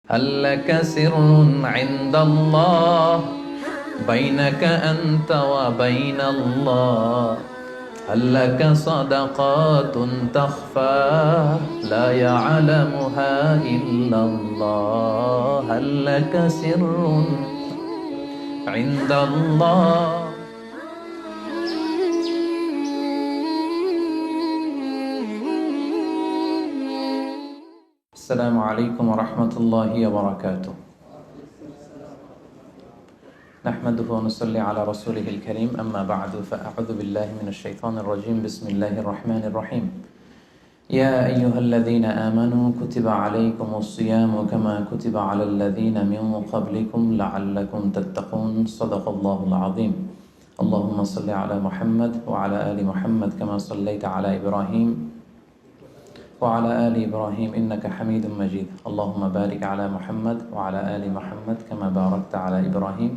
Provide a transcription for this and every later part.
هل لك سر عند الله بينك أنت وبين الله هل لك صدقات تخفى لا يعلمها إلا الله هل لك سر عند الله السلام عليكم ورحمة الله وبركاته نحمده ونصلي على رسوله الكريم أما بعد فأعوذ بالله من الشيطان الرجيم بسم الله الرحمن الرحيم يا أيها الذين آمنوا كتب عليكم الصيام كما كتب على الذين من قبلكم لعلكم تتقون صدق الله العظيم اللهم صل على محمد وعلى آل محمد كما صليت على إبراهيم وعلى آل إبراهيم إنك حميد مجيد اللهم بارك على محمد وعلى آل محمد كما باركت على إبراهيم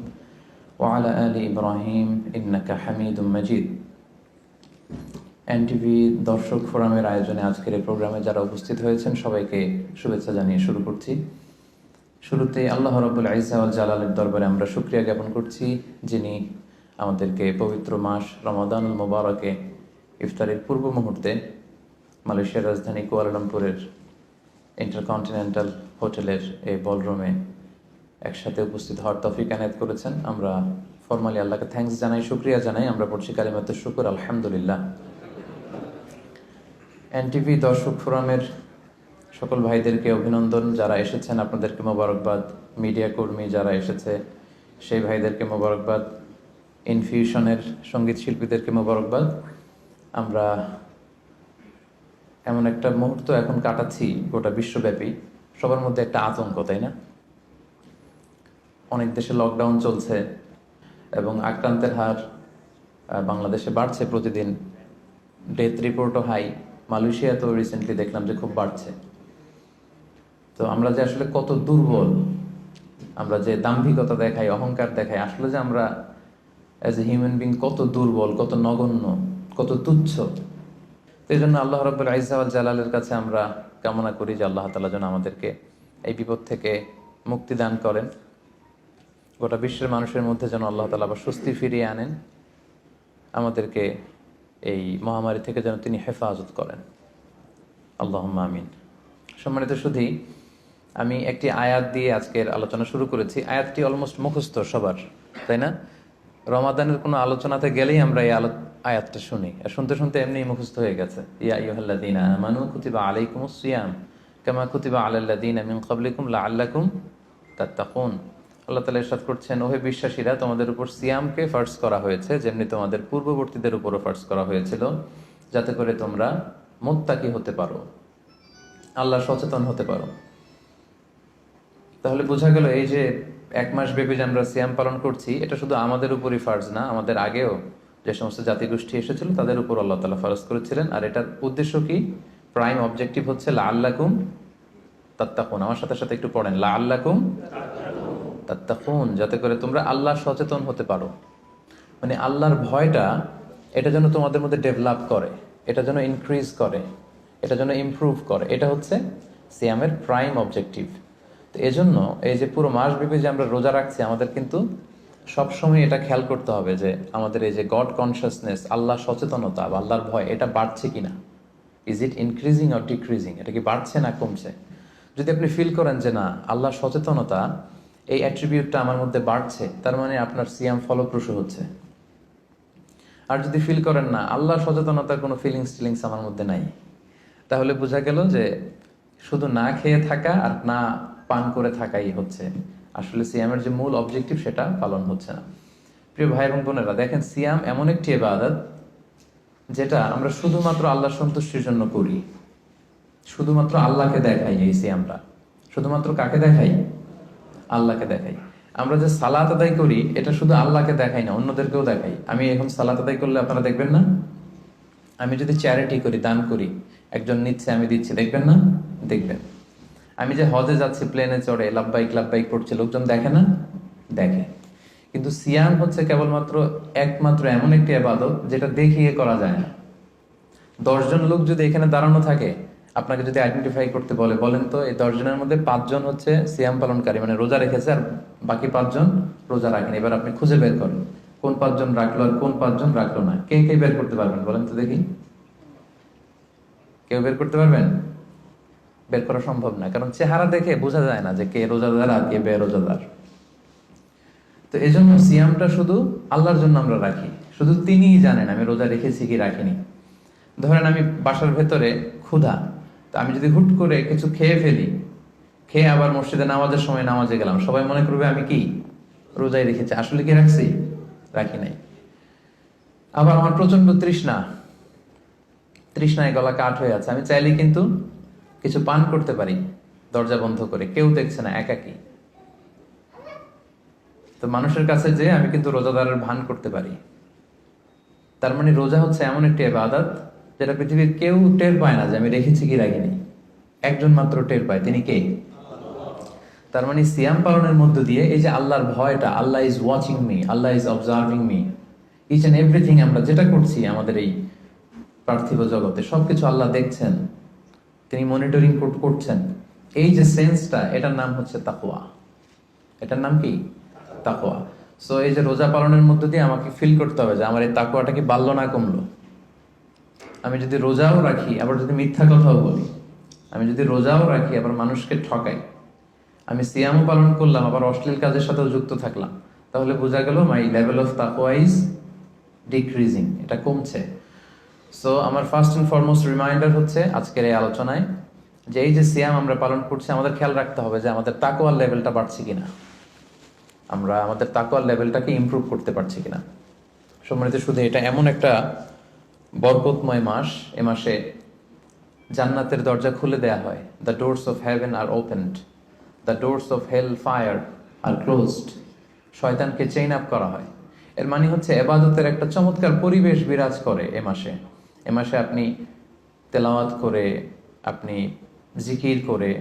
وعلى آل إبراهيم إنك حميد مجيد NTV দর্শক ফোরামের আয়োজনে আজকের এই প্রোগ্রামে যারা উপস্থিত হয়েছেন সবাইকে শুভেচ্ছা জানিয়ে শুরু করছি। শুরুতে আল্লাহ রাব্বুল ইজ্জা ওয়াল জালালের দরবারে আমরা শুকরিয়া জ্ঞাপন করছি, যিনি আমাদেরকে পবিত্র মাস রমাদানুল মুবারকে ইফতারের পূর্ব মুহূর্তে মালয়েশিয়ার রাজধানী কুয়ালালামপুরের ইন্টারকন্টিনেন্টাল হোটেলের এই বলরুমে একসাথে উপস্থিত হওয়ার তৌফিক এনায়েত করেছেন। আমরা ফরমালি আল্লাহকে থ্যাঙ্কস জানাই, শুকরিয়া জানাই। আমরা পড়ছি কালিমাতুশ শুকর, আলহামদুলিল্লাহ। এনটিভি দর্শক ফোরামের সকল ভাইদেরকে অভিনন্দন, যারা এসেছেন আপনাদেরকে মোবারকবাদ। মিডিয়া কর্মী যারা এসেছে সেই ভাইদেরকে মোবারকবাদ। ইনফিউশনের সঙ্গীত শিল্পীদেরকে মোবারকবাদ। আমরা এমন একটা মুহূর্ত এখন কাটাচ্ছি গোটা বিশ্বব্যাপী, সবার মধ্যে একটা আতঙ্ক, তাই না? অনেক দেশে লকডাউন চলছে এবং আক্রান্তের হার বাংলাদেশে বাড়ছে প্রতিদিন। ডেথ রিপোর্টও হাই। মালয়েশিয়াতেও রিসেন্টলি দেখলাম যে খুব বাড়ছে। তো আমরা যে আসলে কত দুর্বল, আমরা যে দাম্ভিকতা দেখাই, অহংকার দেখাই, আসলে যে আমরা অ্যাজ এ হিউম্যান বিং কত দুর্বল, কত নগণ্য, কত তুচ্ছ। এই জন্য আল্লাহ রাব্বুল ইজ্জা ওয়াল জালালের কাছে আমরা কামনা করি যে আল্লাহ তাআলা যেন আমাদেরকে এই বিপদ থেকে মুক্তি দান করেন। গোটা বিশ্বের মানুষের মধ্যে যেন আল্লাহ তাআলা আবার স্বস্তি ফিরিয়ে আনেন। আমাদেরকে এই মহামারী থেকে যেন তিনি হেফাজত করেন, আল্লাহুম্মা আমিন। সম্মানিত সুধী, আমি একটি আয়াত দিয়ে আজকের আলোচনা শুরু করেছি। আয়াতটি অলমোস্ট মুখস্থ সবার, তাই না? রমাদানের কোনো আলোচনাতে গেলেই আমরা এই আয়াতটা শুনি, আর শুনতে শুনতে এমনি মুখস্থ হয়ে গেছে। ইয়া আইয়ুহাল্লাযীনা আমানু কুতিবা আলাইকুমুস সিয়াম কামা কুতিবা আলাল্লাযীনা মিন ক্বাবলিকুম লাআল্লাকুম তাত্তাকুন। আল্লাহ তাআলা ইরশাদ করছেন, ওহে বিশ্বাসীরা, তোমাদের উপর সিয়ামকে ফার্জ করা হয়েছে যেমনি তোমাদের পূর্ববর্তীদের উপরও ফার্জ করা হয়েছিল, যাতে করে তোমরা মুত্তাকি হতে পারো, আল্লাহ সচেতন হতে পারো। তাহলে বোঝা গেল এই যে এক মাস ব্যাপী যে আমরা সিয়াম পালন করছি, এটা শুধু আমাদের উপরই ফার্জ না, আমাদের আগেও যে সমস্ত জাতিগোষ্ঠী এসেছিল তাদের উপর আল্লাহ তাআলা ফারজ করেছিলেন। আর এটার উদ্দেশ্য কি? প্রাইম অবজেক্টিভ হচ্ছে লাআল্লাকুম তাত্তাকুন। আমার সাথে সাথে একটু পড়েন, লাআল্লাকুম তাত্তাকুন, যাতে করে তোমরা আল্লাহ সচেতন হতে পারো। মানে আল্লাহর ভয়টা এটা যেন তোমাদের মধ্যে ডেভেলপ করে, এটা যেন ইনক্রিজ করে, এটা যেন ইমপ্রুভ করে। এটা হচ্ছে সিয়ামের প্রাইম অবজেক্টিভ। তো এজন্য এই যে পুরো মাসব্যাপী যে আমরা রোজা রাখছি, আমাদের কিন্তু সবসময় এটা খেয়াল করতে হবে যে আমাদের এই যে গড কনসিয়াসনেস, আল্লাহ সচেতনতা বা আল্লাহর ভয়, এটা বাড়ছে কিনা। Is it increasing or decreasing? এটা কি বাড়ছে না কমছে? যদি আপনি ফিল করেন যে না, আল্লাহ সচেতনতা এই অ্যাট্রিবিউটটা আমার মধ্যে বাড়ছে, তার মানে আপনার সিয়াম ফলপ্রসূ হচ্ছে। আর যদি ফিল করেন না, আল্লাহ সচেতনতার কোনো ফিলিংস আমার মধ্যে নাই, তাহলে বোঝা গেল যে শুধু না খেয়ে থাকা আর না পান করে থাকাই হচ্ছে আসলে সিয়ামের যে মূল অবজেক্টিভ, সেটা পালন হচ্ছে না। প্রিয় ভাই এবং বোনেরা, দেখেন, সিয়াম এমন একটি ইবাদত যেটা আমরা শুধুমাত্র আল্লাহ সন্তুষ্টির জন্য করি, শুধুমাত্র আল্লাহকে দেখাই। এই সিয়ামটা শুধুমাত্র কাকে দেখাই? আল্লাহকে দেখাই। আমরা যে সালাত আদায় করি, এটা শুধু আল্লাহকে দেখাই না, অন্যদেরকেও দেখাই। আমি এখন সালাত আদায় করলে আপনারা দেখবেন না? আমি যদি চ্যারিটি করি, দান করি, একজন নিচ্ছে, আমি দিচ্ছি, দেখবেন না? দেখবেন। আমি যে হজে যাচ্ছি, প্লেনে চড়ে লাব্বাইক লাব্বাইক পড়ছে, লোকজন দেখে না? দেখে। কিন্তু সিয়াম হচ্ছে কেবলমাত্র একমাত্র এমন একটি ইবাদত যেটা দেখিয়ে করা যায় না। 10 জন লোক যদি এখানে দাঁড়ানো থাকে, আপনাকে যদি আইডেন্টিফাই করতে বলে, বলেন তো এই 10 জনের মধ্যে 5 জন হচ্ছে সিয়াম পালনকারী, মানে রোজা রেখেছে, আর বাকি 5 জন রোজা রাখেনি। এবার আপনি খুঁজে বের করেন কোন 5 জন রাখলো আর কোন 5 জন রাখলো না। কে কে বের করতে পারবেন বলেন তো দেখি? কেউ বের করতে পারবেন? বের করা সম্ভব না, কারণ চেহারা দেখে বোঝা যায় না যে কে রোজাদার আর কে বেরোজাদার। তো এই জন্য সিয়ামটা শুধু আল্লাহর জন্য আমরা রাখি, শুধু তিনিই জানেন আমি রোজা রেখেছি কি রাখিনি। ধরেন আমি বাসার ভেতরে ক্ষুধা, তো আমি যদি হুট করে কিছু খেয়ে ফেলি, খেয়ে আবার মসজিদে নামাজের সময় নামাজে গেলাম, সবাই মনে করবে আমি কি রোজাই রেখেছি, আসলে কি রাখছি? রাখি নাই। আবার আমার প্রচন্ড তৃষ্ণায় গলা কাঠ হয়ে আছে, আমি চাইলে কিন্তু কিছু পান করতে পারি দরজা বন্ধ করে, কেউ দেখছে না, একাকি। তো মানুষের কাছে যে আমি কিন্তু রোজাদারের ভান করতে পারি। তার মানে রোজা হচ্ছে এমন একটি ইবাদত যেটা পৃথিবীর কেউ টের পায় না যে আমি রেখেছি কি রাখিনি। একজন মাত্র টের পায়, তিনি কে? তার মানে সিয়াম পালনের মধ্য দিয়ে এই যে আল্লাহর ভয়টা, Allah is watching me, Allah is observing me, each and everything আমরা যেটা করছি আমাদের এই পার্থিব জগতে সবকিছু আল্লাহ দেখছেন, তিনি মনিটরিং করছেন, এই যে সেন্সটা, এটার নাম হচ্ছে তাকওয়া। এটার নাম কি? তাকওয়া। সো এই যে রোজা পালনের মধ্য দিয়ে আমাকে ফিল করতে হবে যে আমার এই তাকওয়াটা কি বাড়লো না কমলো। আমি যদি রোজাও রাখি আবার যদি মিথ্যা কথাও বলি, আমি যদি রোজাও রাখি আবার মানুষকে ঠকাই, আমি সিয়ামও পালন করলাম আবার অশ্লীল কাজের সাথেও যুক্ত থাকলাম, তাহলে বোঝা গেল মাই লেভেল অফ তাকওয়া ইজ ডিক্রিজিং, এটা কমছে। সো আমার ফার্স্ট এন্ড ফরমোস্ট রিমাইন্ডার হচ্ছে আজকের এই আলোচনায় যে এই যে সিয়াম আমরা পালন করছি, আমাদের খেয়াল রাখতে হবে যে আমাদের তাকওয়ার লেভেলটা বাড়ছে কিনা, আমরা আমাদের তাকওয়ার লেভেলটাকে ইমপ্রুভ করতে পারছি কিনা। সম্মানিত শুধু এটা এমন একটা বরকতময় মাস, এ মাসে জান্নাতের দরজা খুলে দেয়া হয়। The doors of heaven are opened, the doors of hell fire are closed. শয়তানকে চেইন আপ করা হয়। এর মানে হচ্ছে এবাদতের একটা চমৎকার পরিবেশ বিরাজ করে এ মাসে। এ মাসে আপনি তেলাওয়াত করে, আপনি জিকির করে,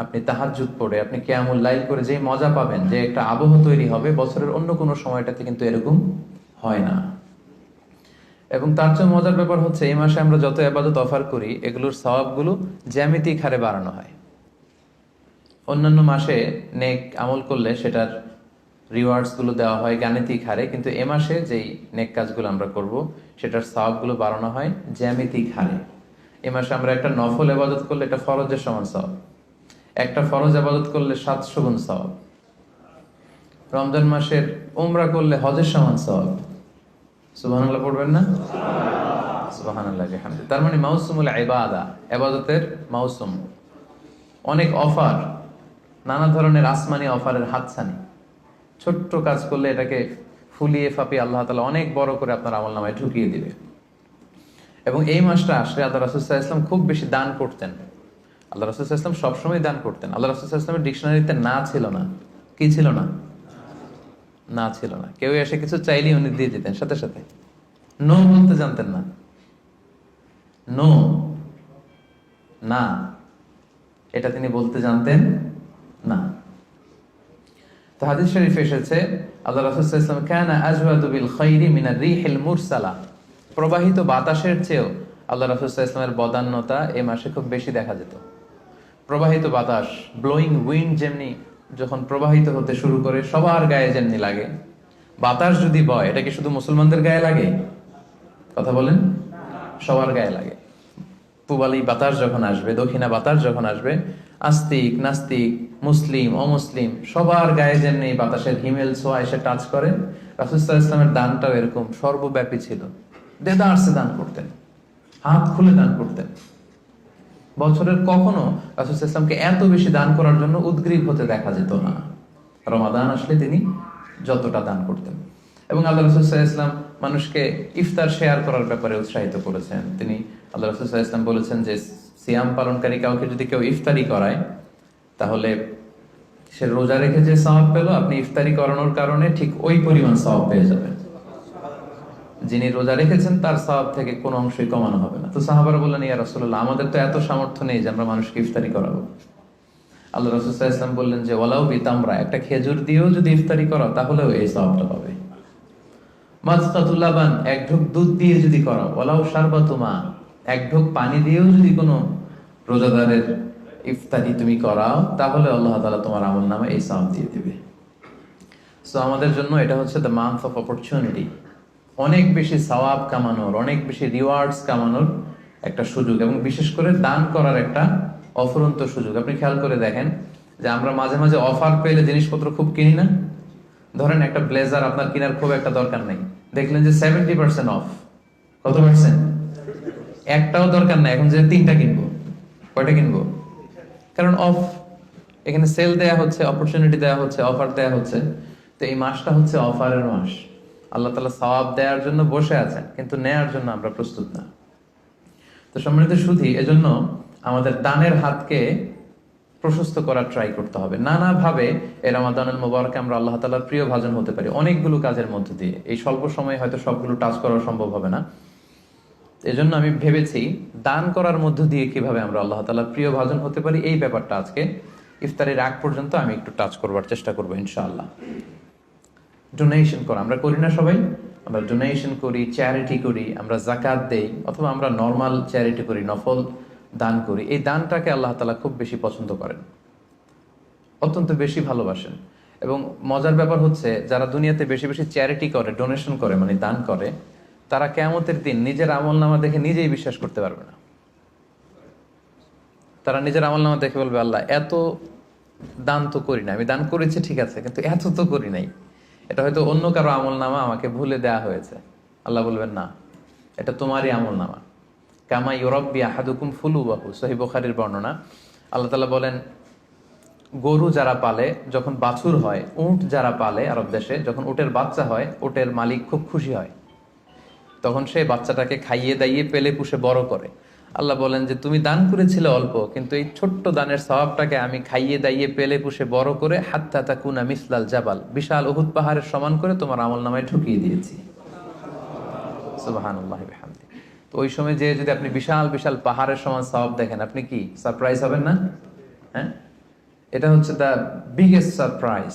আপনি তাহাজ্জুদ পড়ে, আপনি কিয়ামুল লাইল করে যে মজা পাবেন, যে একটা আবহ তৈরি হবে, বছরের অন্য কোনো সময়টাতে কিন্তু এরকম হয় না। এবং তার চেয়ে মজার ব্যাপার হচ্ছে এই মাসে আমরা যত ইবাদত অফার করি এগুলোর সওয়াবগুলো জ্যামিতিক হারে বাড়ানো হয়। অন্যান্য মাসে নেক আমল করলে সেটার রিওয়ার্ডস গুলো দেওয়া হয় গাণিতিক হারে, কিন্তু এ মাসে যেই নেক কাজগুলো আমরা করব সেটার সওয়াবগুলো বাড়ানো হয় জ্যামিতিক হারে। এ মাসে আমরা একটা নফল ইবাদত করলে এটা ফরজের সমান সওয়াব, একটা ফরজ ইবাদত করলে 700 গুণ সওয়াব, রমজান মাসের উমরা করলে হজের সমান সওয়াব। সুবহানাল্লাহ পড়বেন না? সুবহানাল্লাহ বিহামদিহি। তার মানে মাউসুমুল ইবাদা, ইবাদতের মাউসুম, অনেক অফার, নানা ধরনের আসমানি অফারের হাতছানি। ছোট্ট কাজ করলে এটাকে ফুলিয়ে ফাপিয়ে আল্লাহ তাআলা অনেক বড় করে আপনার আমলনামায় ঢুকিয়ে দিবে। এবং এই মাসটা আসলে আল্লাহ রাসূল সাল্লাল্লাহু আলাইহি ওয়াসাল্লাম খুব বেশি দান করতেন। আল্লাহ রাসূল সাল্লাল্লাহু আলাইহি ওয়াসাল্লাম সবসময় দান করতেন। আল্লাহ রাসূল সাল্লাল্লাহু আলাইহি ওয়াসাল্লামের ডিকশনারিতে না ছিল না, কি ছিল না? না ছিল না। কেউ এসে কিছু চাইলেই উনি দিয়ে দিতেন সাথে সাথে। নো বলতে জানতেন না, নো, না, এটা তিনি বলতে জানতেন না। তো হাদিস শরীফে এসেছে আল্লাহ রাসূল সাল্লাল্লাহু আলাইহি ওয়াসাল্লাম কানা আজওয়াদু বিল খাইরি মিনার রিহিল মুরসালা, প্রবাহিত বাতাসের চেয়েও আল্লাহ রাসূল সাল্লাল্লাহু আলাইহি ওয়াসাল্লামের বদান্যতা এই মাসে খুব বেশি দেখা যেত। প্রবাহিত বাতাস, ব্লোয়িং উইন্ড যেমনি যখন প্রবাহিত হতে শুরু করে সবার গায়ে যেমনি লাগে, বাতাস যদি বয় এটা কি শুধু মুসলমানদের গায়ে লাগে? কথা বলেন, সবার গায়ে লাগে। পূবালী বাতাস যখন আসবে, দক্ষিণা বাতাস যখন আসবে, আস্তিক নাস্তিক, মুসলিম অমুসলিম সবার গায়ে যেমনি বাতাসের হিমেল ছোঁয়া এসে টাচ করে, রাসূল সাল্লাল্লাহু আলাইহি ওয়াসাল্লামের দানটাও এরকম সর্বব্যাপী ছিল। দেদারসে দান করতেন, হাত খুলে দান করতেন। বছরের কখনো রাসূল সাল্লাল্লাহু আলাইহি ওয়াসাল্লামকে এত বেশি দান করার জন্য উদগ্রীব হতে দেখা যেত না। রমাদান আসলে তিনি যতটা দান করতেন। এবং আল্লাহ রাসূল সাল্লাল্লাহু আলাইহি ওয়াসাল্লাম মানুষকে ইফতার শেয়ার করার ব্যাপারে উৎসাহিত করেছেন। তিনি আল্লাহ রাসূল সাল্লাল্লাহু আলাইহি ওয়াসাল্লাম বলেছেন যে সিয়াম পালনকারী কাউকে যদি কেউ ইফতারি করায় তাহলে সে রোজা রেখে যে সওয়াব পেল, আপনি ইফতারি করানোর কারণে ঠিক ওই পরিমাণ সওয়াব পেয়ে যাবেন। যিনি রোজা রেখেছেন তার সওয়াব থেকে কোনো অংশই কমানো হবে না। তো সাহাবারা বললেন, ইয়া রাসূলুল্লাহ, আমাদের তো এত সামর্থ্য নেই যে আমরা মানুষকে ইফতারি করাবো। আল্লাহ রাসূল সাল্লাল্লাহু আলাইহি ওয়াসাল্লাম বললেন যে ওয়ালাউ বিতামরা, একটা খেজুর দিয়েও যদি ইফতারি করাও তাহলেও এই সওয়াবটা পাবে। মাযকাতুল লাবান, এক ঢোক দুধ দিয়ে যদি করাও, ওয়ালাউ শারবাতু মা, এক ঢোক পানি দিয়েও যদি কোনো রোজাদারের ইফতারি তুমি করাও, তাহলে আল্লাহ তাআলা তোমার আমল নামে এই সওয়াব দিয়ে দিবে। সো আমাদের জন্য এটা হচ্ছে দ্য মান্থ অফ অপরচুনিটি, অনেক বেশি সওয়াব কামানোর, অনেক বেশি রিওয়ার্ডস কামানোর একটা সুযোগ, এবং বিশেষ করে দান করার একটা অফুরন্ত সুযোগ। আপনি খেয়াল করে দেখেন যে আমরা মাঝে মাঝে অফার পেলে জিনিসপত্র খুব কিনি না। ধরেন একটা ব্লেজার আপনার কেনার খুব একটা দরকার নেই, দেখলেন যে 70% অফ। কত পার্সেন্ট? একটাও দরকার নাই, এখন যে 3টা কিনবো, কয়টা কিনবো? কারণ অফ, এখানে সেল দেয়া হচ্ছে, অপরচুনিটি দেয়া হচ্ছে, অফার দেয়া হচ্ছে। তো এই মাসটা হচ্ছে অফারের মাস। আল্লাহ তাআলা সওয়াব দেওয়ার জন্য বসে আছেন, কিন্তু নেয়ার জন্য আমরা প্রস্তুত না। তো সম্মানিত সুধী, এজন্য আমাদের দানের হাতকে প্রশস্ত করার ট্রাই করতে হবে। নানাভাবে এই রমাদানুল মুবারকে আমরা আল্লাহ তাআলার প্রিয় ভাজন হতে পারি অনেকগুলো কাজের মধ্যে দিয়ে। এই স্বল্প সময়ে হয়তো সবগুলো টাচ করা সম্ভব হবে না, এজন্য আমি ভেবেছি দান করার মধ্য দিয়ে কিভাবে আমরা আল্লাহ তাআলার প্রিয় ভাজন হতে পারি, এই ব্যাপারটা আজকে ইফতারের আগ পর্যন্ত আমি একটু টাচ করবার চেষ্টা করবো ইনশাআল্লাহ। ডোনেশন করা আমরা করি না সবাই? আমরা ডোনেশন করি, চ্যারিটি করি, আমরা যাকাত দেই, অথবা আমরা নর্মাল চ্যারিটি করি, নফল দান করি। এই দানটাকে আল্লাহ তাআলা খুব বেশি পছন্দ করেন, অত্যন্ত বেশি ভালোবাসেন। এবং মজার ব্যাপার হচ্ছে, যারা দুনিয়াতে বেশি বেশি চ্যারিটি করে, ডোনেশন করে, মানে দান করে, তারা কিয়ামতের দিন নিজের আমলনামা দেখে নিজেই বিশ্বাস করতে পারবে না। তারা নিজের আমলনামা দেখে বলবে, আল্লাহ এত দান তো করি না, আমি দান করেছি ঠিক আছে, কিন্তু এত তো করি নাই, এটা হয়তো অন্য কারো আমলনামা, আমাকে ভুলে দেয়া হয়েছে। আল্লাহ বলবেন, না, এটা তোমারই আমলনামা। কামা ইউরাব্বি আহাদুকুম ফুলুবাহু, সহিহ বুখারীর বর্ণনা। আল্লাহ তাআলা বলেন, গরু যারা পালে যখন বাছুর হয়, উট যারা পালে আরব দেশে যখন উটের বাচ্চা হয়, উটের মালিক খুব খুশি হয়, তখন সে বাচ্চাটাকে খাইয়ে দাইয়ে পেলে পুষে বড় করে। আল্লাহ বলেন যে তুমি দান করেছিলে অল্প, কিন্তু এই ছোট্ট দানের সওয়াবটাকে আমি খাইয়ে দাইয়ে পেলে পুষে বড় করে হাত্তা তাকুনা মিসলাল জাবাল, বিশাল উহুদ পাহাড়ের সমান করে তোমার আমলনামায় ঢুকিয়ে দিয়েছি। সুবহানাল্লাহি ওয়া বিহামদিহি। তো ওই সময় যে যদি আপনি বিশাল বিশাল পাহাড়ের সমান সওয়াব দেখেন, আপনি কি সারপ্রাইজ হবেন না? হ্যাঁ, এটা হচ্ছে দ্য বিগেস্ট সারপ্রাইজ।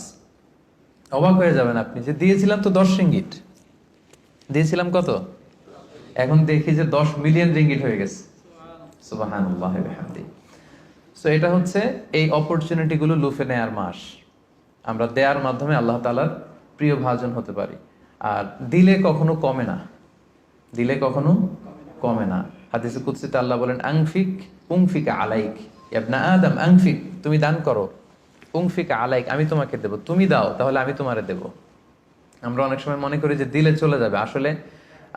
অবাক হয়ে যাবেন আপনি, যে দিয়েছিলাম তো 10 রিঙ্গিট, দিয়েছিলাম কত, এখন দেখি যে 10 মিলিয়ন রিঙ্গিট হয়ে গেছে। সুবহানাল্লাহি ওয়া বিহামদিহি। সো এটা হচ্ছে এই অপরচুনিটি গুলো লুফে নেয়ার মাস। আমরা দেয়ার মাধ্যমে আল্লাহ তাআলার প্রিয় ভাজন হতে পারি। আর দিলে কখনো কমে না, দিলে কখনো কমে না। হাদিসে কুদসিতে আল্লাহ বলেন, আনফিক উনফিক আলাইক, ইবনা আদম আনফিক, তুমি দান করো, উনফিক আলাইক, আমি তোমাকে দেব, তুমি দাও তাহলে আমি তোমারে দেব। আমরা অনেক সময় মনে করি যে দিলে চলে যাবে, আসলে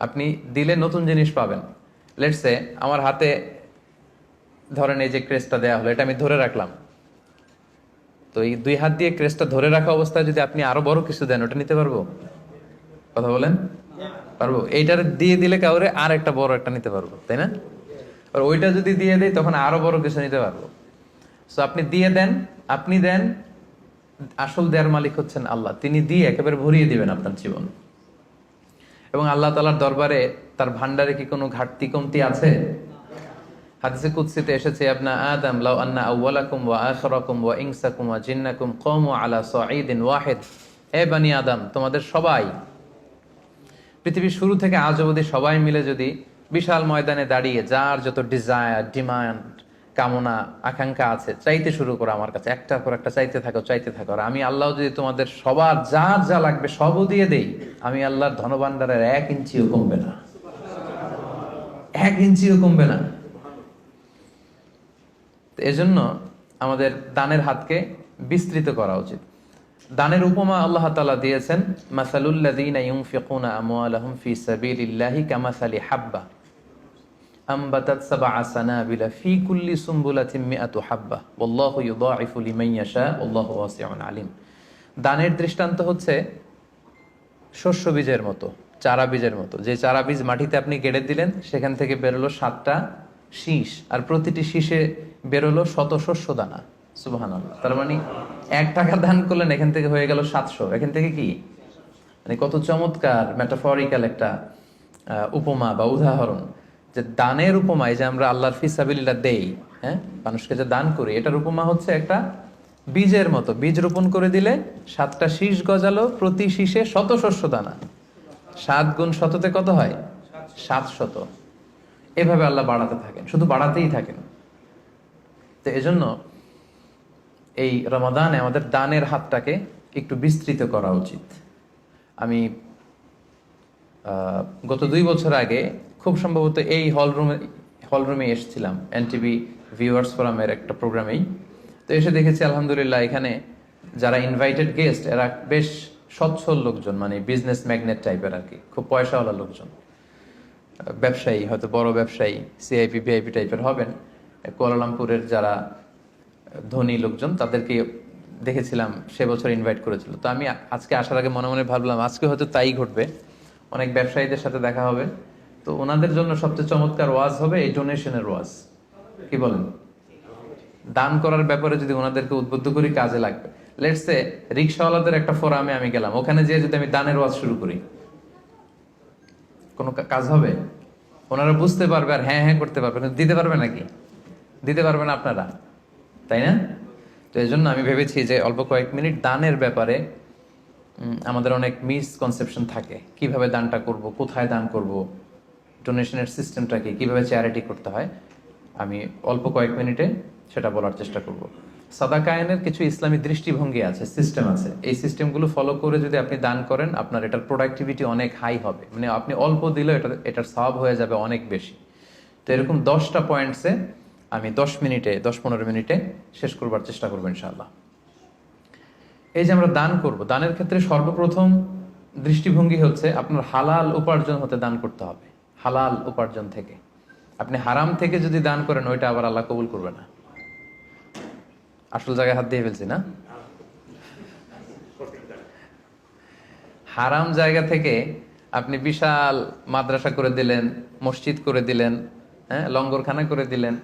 আপনি দিলে নতুন জিনিস পাবেন। লেটস সে আমার হাতে ধরেন এই যে ক্রেস্টটা দেয়া হলো, এটা আমি ধরে রাখলাম, তো এই 2 হাত দিয়ে ক্রেস্টটা ধরে রাখা অবস্থায় যদি আপনি আরো বড় কিছু দেন, ওটা নিতে পারবো? কথা বলেন, পারবো? এইটার দিয়ে দিলে কাউরে আর একটা বড় একটা নিতে পারবো, তাই না? আর ওইটা যদি দিয়ে দেয়, তখন আরো বড় কিছু নিতে পারবো। সো আপনি দিয়ে দেন, আপনি দেন, আসল দেয়ার মালিক হচ্ছেন আল্লাহ। তিনি দিয়ে একেবারে ভরিয়ে দিবেন আপনার জীবন। এবং আল্লাহ তাআলার দরবারে তার ভান্ডারে কি কোনো ঘাটতি কমতি আছে? হাদিসে কুদসিতে এসেছে, ইবনা আদম লাউ আন্না আউওয়ালাকুম ওয়া আখিরাকুম ওয়া ইনসাকুম ওয়া জিন্নাকুম কামু আলা সাঈদিন ওয়াহিদ, হে বনি আদম, তোমাদের সবাই, পৃথিবীর শুরু থেকে আজ অবধি সবাই মিলে যদি বিশাল ময়দানে দাঁড়িয়ে যার যত ডিজায়ার, ডিমান্ড, কামনা, আকাঙ্ক্ষা আছে, চাইতে শুরু করো আমার কাছে, একটার পর একটা চাইতে থাকো, চাইতে থাকো। আর আমি আল্লাহ যদি তোমাদের সবার যার যা লাগবে সবও দিয়ে দেই, আমি আল্লাহর ধনভাণ্ডারের 1 ইঞ্চিও কমবে না, 1 ইঞ্চিও কমবে না। এজন্য আমাদের দানের হাতকে বিস্তৃত করা উচিত। দানের উপমা আল্লাহ তাআলা দিয়েছেন, মাসালুল্লাযীনা ইউনফিকুনা আমওয়ালাহুম ফি সাবিলিল্লাহি কামাসালি হাব্বা আমবাতাত সাবআ সানাবিলা ফি কুল্লি সুমবুলাতিন মিআতু হাব্বা ওয়াল্লাহু ইউদাঈফু লিমান ইয়াশা ওয়াল্লাহু ওয়াসিউন আলিম। দানের দৃষ্টান্ত হচ্ছে শস্য বীজের মতো, চারা বীজের মতো। যে চারা বীজ মাটিতে আপনি গেড়ে দিলেন, সেখান থেকে বেরোলো 7টা শীষ, আর প্রতিটি শীষে বেরোলো 100 শস্য দানা। সুবহানাল্লাহ। তার মানে 1 টাকা দান করলেন, এখান থেকে হয়ে গেল 700। এখান থেকে কি, মানে কত চমৎকার মেটাফরিক্যাল একটা উপমা বা উদাহরণ, যে দানের উপমা, এই যে আমরা আল্লাহর ফিসাবিলিল্লাহ দেই, হ্যাঁ, মানুষকে যে দান করি, এটার উপমা হচ্ছে একটা বীজের মতো। বীজ রোপণ করে দিলে 7টা শীষ গজালো, প্রতি শীষে 100 শস্য দানা। 7 গুণ 100 তে কত হয়? 700। এভাবে আল্লাহ বাড়াতে থাকেন, শুধু বাড়াতেই থাকেন। তো এজন্য এই রমাদানে আমাদের দানের হাতটাকে একটু বিস্তৃত করা উচিত। আমি গত 2 বছর আগে খুব সম্ভবত এই হলরুমে এসেছিলাম এনটিভি ভিউয়ার্স ফোরামের একটা প্রোগ্রামেই। তো এসে দেখেছি আলহামদুলিল্লাহ এখানে যারা ইনভাইটেড গেস্ট এরা বেশ সচ্ছল লোকজন, মানে বিজনেস ম্যাগনেট টাইপের আর কি, খুব পয়সাওয়ালা লোকজন, ব্যবসায়ী, হয়তো বড় ব্যবসায়ী, সিআইপি ভিআইপি টাইপের হবেন। কুয়ালালামপুরের যারা ধনী লোকজন তাদেরকে দেখেছিলাম সে বছর ইনভাইট করেছিল। তো আমি আজকে আসার আগে মনে মনে ভাবলাম আজকে হয়তো তাই ঘটবে, অনেক ব্যবসায়ীদের সাথে দেখা হবে। তো ওনাদের জন্য সবচেয়ে চমৎকার ওয়াজ হবে এই ডোনেশনের ওয়াজ। কি বলেন? দান করার ব্যাপারে যদি ওনাদেরকে উদ্বুদ্ধ করি কাজে লাগবে। লেটস সে রিকশাওয়ালাদের একটা ফোরামে আমি গেলাম, ওখানে যেয়ে যদি আমি দানের ওয়াজ শুরু করি, কোনো কাজ হবে? ওনারা বুঝতে পারবে আর হ্যাঁ হ্যাঁ করতে পারবে, কিন্তু দিতে পারবে নাকি? দিতে পারবেন আপনারা, তাই না? তো এই জন্য আমি ভেবেছি যে অল্প কয়েক মিনিট দানের ব্যাপারে আমাদের অনেক মিসকনসেপশন থাকে। কিভাবে দানটা করব, কোথায় দান করব, ডোনেশনের সিস্টেমটা কি, কিভাবে চ্যারিটি করতে হয়, আমি অল্প কয়েক মিনিটে সেটা বলার চেষ্টা করব। সাদাকায়নের কিছু ইসলামী দৃষ্টিভঙ্গি আছে, সিস্টেম আছে। এই সিস্টেমগুলো ফলো করে যদি আপনি দান করেন আপনার এটার প্রোডাক্টিভিটি অনেক হাই হবে, মানে আপনি অল্প দিলেও এটার সওয়াব হয়ে যাবে অনেক বেশি। তো এরকম 10টা পয়েন্টসে আমি 10-15 মিনিটে শেষ করবার চেষ্টা করবো ইনশাআল্লাহ। এই যে আমরা দান করব, দানের ক্ষেত্রে সর্বপ্রথম দৃষ্টিভঙ্গি হচ্ছে আপনার হালাল উপার্জন হতে দান করতে হবে। হালাল উপার্জন থেকে। আপনি হারাম থেকে যদি দান করেন ওইটা আবার আল্লাহ কবুল করবে না। আসল জায়গায় হাত দিয়ে ফেলছি না? হারাম জায়গা থেকে আপনি বিশাল মাদ্রাসা করে দিলেন, মসজিদ করে দিলেন, হ্যাঁ, লঙ্গরখানা করে দিলেন,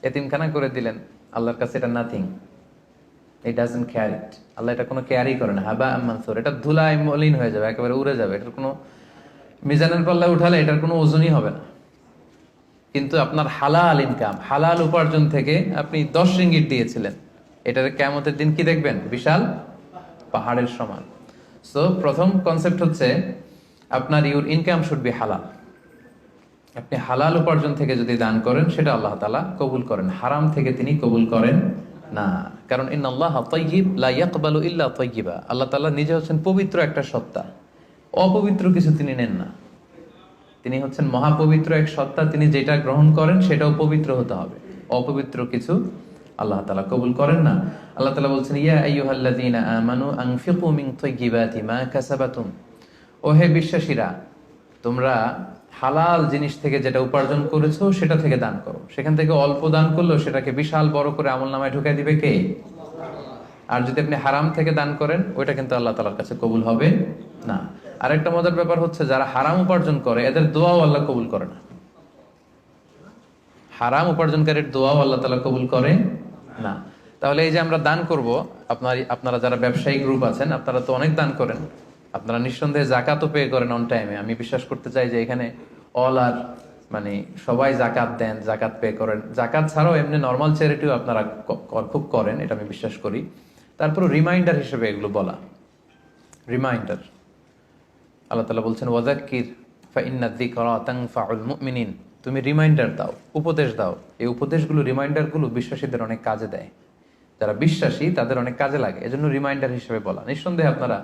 এতিমখানা করে দিলেন, আল্লাহর কাছে এটা nothing. It doesn't carry it. Allah এটা কোনো ক্যারি করে না। হাবা মানসুর, এটা ধুলায় মলিন হয়ে যাবে, একেবারে উড়ে যাবে। এটার কোনো মিজানের পাল্লায় উঠালে এটার কোনো ওজনই হবে না। কিন্তু আপনার হালাল ইনকাম, হালাল উপার্জন থেকে আপনি 10 রিঙ্গিট দিয়েছিলেন, এটার কিয়ামতের দিন কি দেখবেন? বিশাল পাহাড়ের সমান। সো প্রথম কনসেপ্ট হচ্ছে আপনার ইউর ইনকাম শুড বি হালাল। আপনি হালাল উপার্জন থেকে যদি দান করেন সেটা আল্লাহ তাআলা কবুল করেন, হারাম থেকে তিনি কবুল করেন না। কারণ ইন্নাল্লাহা তাইয়্যিব লা ইয়াকবালু ইল্লা তাইয়্যিবা। আল্লাহ তাআলা নিজে হচ্ছেন পবিত্র একটা সত্তা, অপবিত্র কিছু তিনি নেন না। তিনি হচ্ছেন মহাপবিত্র এক সত্তা, তিনি যেটা গ্রহণ করেন সেটাও পবিত্র হতে হবে। অপবিত্র কিছু আল্লাহ তাআলা কবুল করেন না। আল্লাহ তাআলা বলছেন ইয়া আইয়ুহাল্লাযীনা আমানু আনফিকু মিন তাইয়্যিবাতি মা কাসাবাতুম। ও হে বিশ্বাসীরা, তোমরা হালাল জিনিস থেকে যেটা উপার্জন করেছো সেটা থেকে দান করো। সেখান থেকে অল্প দান করলেও সেটাকে বিশাল বড় করে আমলনামায় ঢুকাই দিবে কে? আর যদি আপনি হারাম থেকে দান করেন ওইটা কিন্তু আল্লাহ তাআলার কাছে কবুল হবে না। আরেকটা মজার ব্যাপার হচ্ছে যারা হারাম উপার্জন করে এদের দোয়াও আল্লাহ কবুল করে না। হারাম উপার্জনকারীর দোয়াও আল্লাহ তাআলা কবুল করে না। তাহলে এই যে আমরা দান করব, আপনারা যারা ব্যবসায়ী গ্রুপ আছেন আপনারা তো অনেক দান করেন, আপনারা নিঃসন্দেহে জাকাতও পে করেন অন টাইমে। আমি বিশ্বাস করতে চাই যে এখানে অল আর মানে সবাই জাকাত দেন, জাকাত পে করেন। জাকাত ছাড়াও এমনি নর্মাল চ্যারিটিও আপনারা খুব করেন, এটা আমি বিশ্বাস করি। তারপর রিমাইন্ডার হিসেবে এগুলো বলা, রিমাইন্ডার। আল্লাহ তাআলা বলছেন ওয়াযাক্কির ফাইন্না যিকরা তানফাউল মুমিনিন। তুমি রিমাইন্ডার দাও, উপদেশ দাও। এই উপদেশগুলো, রিমাইন্ডারগুলো বিশ্বাসীদের অনেক কাজে দেয়। যারা বিশ্বাসী তাদের অনেক কাজে লাগে, এজন্য রিমাইন্ডার হিসেবে বলা। নিঃসন্দেহে আপনারা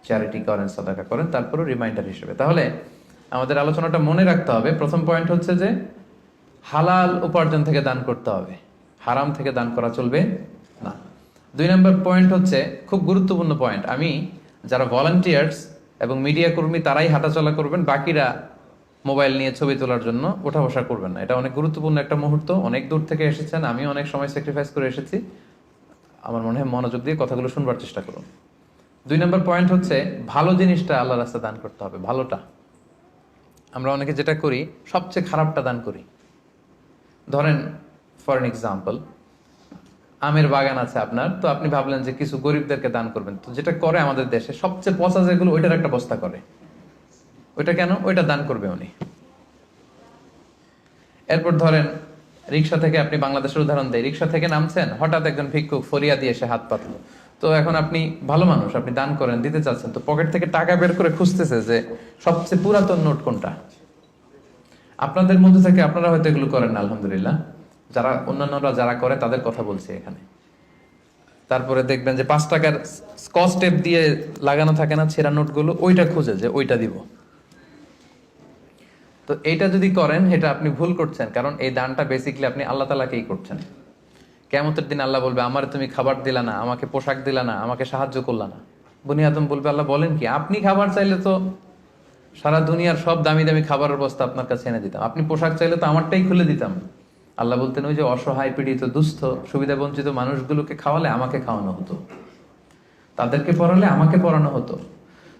চ্যারিটি করেন, সাদাকা করেন, তারপরও রিমাইন্ডার হিসেবে। তাহলে আমাদের আলোচনাটা মনে রাখতে হবে, প্রথম পয়েন্ট হচ্ছে যে হালাল উপার্জন থেকে দান করতে হবে, হারাম থেকে দান করা চলবে না। 2 নম্বর পয়েন্ট হচ্ছে খুব গুরুত্বপূর্ণ পয়েন্ট, আমি যারা ভলান্টিয়ার্স এবং মিডিয়া কর্মী তারাই হাঁটাচলা করবেন, বাকিরা মোবাইল নিয়ে ছবি তোলার জন্য ওঠা বসা করবেন না। এটা অনেক গুরুত্বপূর্ণ একটা মুহূর্ত। অনেক দূর থেকে এসেছেন, আমি অনেক সময় স্যাক্রিফাইস করে এসেছি। আমার মনে হয় মনোযোগ দিয়ে কথাগুলো শুনবার চেষ্টা করুন। 2 নম্বর পয়েন্ট হচ্ছে ভালো জিনিসটা আল্লাহ রাস্তায় দান করতে হবে, ভালোটা। আমরা অনেকে যেটা করি সবচেয়ে খারাপটা দান করি। ধরেন ফর এন এক্সাম্পল, আমের বাগান আছে আপনার, তো আপনি ভাবলেন যে কিছু গরিবদেরকে দান করবেন। তো যেটা করে আমাদের দেশে সবচেয়ে পচা যেগুলো ওইটার একটা বস্তা করে। ওইটা কেন? ওইটা দান করবে উনি। এরপর ধরেন রিক্সা থেকে, আপনি বাংলাদেশের উদাহরণ দেয়, রিক্সা থেকে নামছেন, হঠাৎ একজন ভিক্ষুক ফরিয়া দিয়ে এসে হাত পাতলো। তো এখন আপনি ভালো মানুষ, আপনি দান করেন, দিতে চাচ্ছেন, তো পকেট থেকে টাকা বের করে খুঁজতেছে যে সবচেয়ে পুরাতন নোট কোনটা। আপনাদের মধ্যে থেকে আপনারা হয়তো এগুলো করেন না, আলহামদুলিল্লাহ। যারা অন্যান্যরা যারা করে তাদের কথা বলছি এখানে। তারপরে দেখবেন যে 5 টাকার স্কচ টেপ দিয়ে লাগানো থাকে না ছেঁড়া নোটগুলো, ওইটা খুঁজে যে ওইটা দিব। তো এইটা যদি করেন এটা আপনি ভুল করছেন, কারণ এই দানটা বেসিক্যালি আপনি আল্লাহ তাআলাকেই করছেন। কিয়ামতের দিন আল্লাহ বলবে, আমার তুমি খাবার দিলা না, আমাকে পোশাক দিলা না, আমাকে সাহায্য করলা না। বনি আদম বলবে, আল্লাহ বলেন কি, আপনি খাবার চাইলে তো সারা দুনিয়ার সব দামি দামি খাবারের বস্তা আপনার কাছে এনে দিতাম, আপনি পোশাক চাইলে তো আমারটাই খুলে দিতাম। আল্লাহ বলতেন, ওই যে অসহায় পীড়িত দুস্থ সুবিধা বঞ্চিত মানুষগুলোকে খাওয়ালে আমাকে খাওয়ানো হতো, তাদেরকে পড়ালে আমাকে পড়ানো হতো।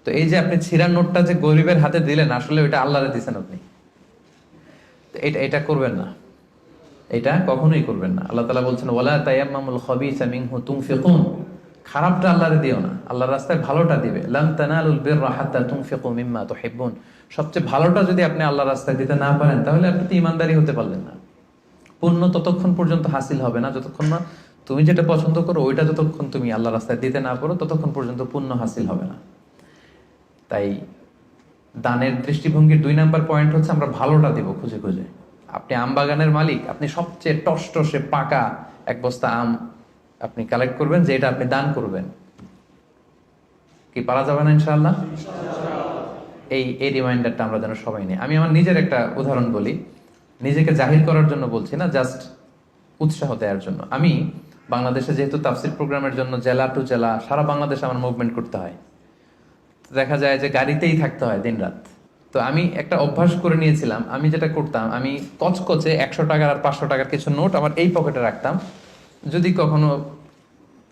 তো এই যে আপনি ছিঁড়া নোটটা যে গরিবের হাতে দিলেন, আসলে ওইটা আল্লাহরে দিছেন আপনি। এটা এটা করবেন না, এটা কখনোই করবেন না। আল্লাহ তাআলা বলছেন, ওয়ালা তায়াম্মামুল খাবিসা মিনহু তুনফিকুন, খারাপটা আল্লাহরে দিও না, আল্লাহর রাস্তায় ভালোটা দিবে। লান তানালুল বিররা হাত্তা তুনফিকু মিম্মা তুহিব্বুন, সবচেয়ে ভালোটা যদি আপনি আল্লাহর রাস্তায় দিতে না পারেন, তাহলে আপনি তো ঈমানদারই হতে পারলেন না। পুণ্য ততক্ষণ পর্যন্ত হাসিল হবে না যতক্ষণ না তুমি যেটা পছন্দ করো ওইটা যতক্ষণ তুমি আল্লাহর রাস্তায় দিতে না পারো, ততক্ষণ পর্যন্ত পুণ্য হাসিল হবে না। তাই দানের দৃষ্টিভঙ্গির 2 নাম্বার পয়েন্ট হচ্ছে আমরা ভালোটা দিব খুঁজে খুঁজে। আপনি আম বাগানের মালিক, আপনি সবচেয়ে টসটসে পাকা এক বস্তা আম আপনি কালেক্ট করবেন, যে এটা আপনি দান করবেন। কি পারা যাবে না ইনশাআল্লাহ? এই রিমাইন্ডারটা আমরা যেন সবাই নিই। আমি আমার নিজের একটা উদাহরণ বলি, নিজেকে জাহির করার জন্য বলছি না, জাস্ট উৎসাহ দেওয়ার জন্য। আমি বাংলাদেশে যেহেতু তাফসির প্রোগ্রামের জন্য জেলা টু জেলা সারা বাংলাদেশে আমার মুভমেন্ট করতে হয়, দেখা যায় যে গাড়িতেই থাকতে হয় দিন রাত। তো আমি একটা অভ্যাস করে নিয়েছিলাম, আমি যেটা করতাম, আমি কচকচে 100 টাকার আর 500 টাকার কিছু নোট আমার এই পকেটে রাখতাম। যদি কখনো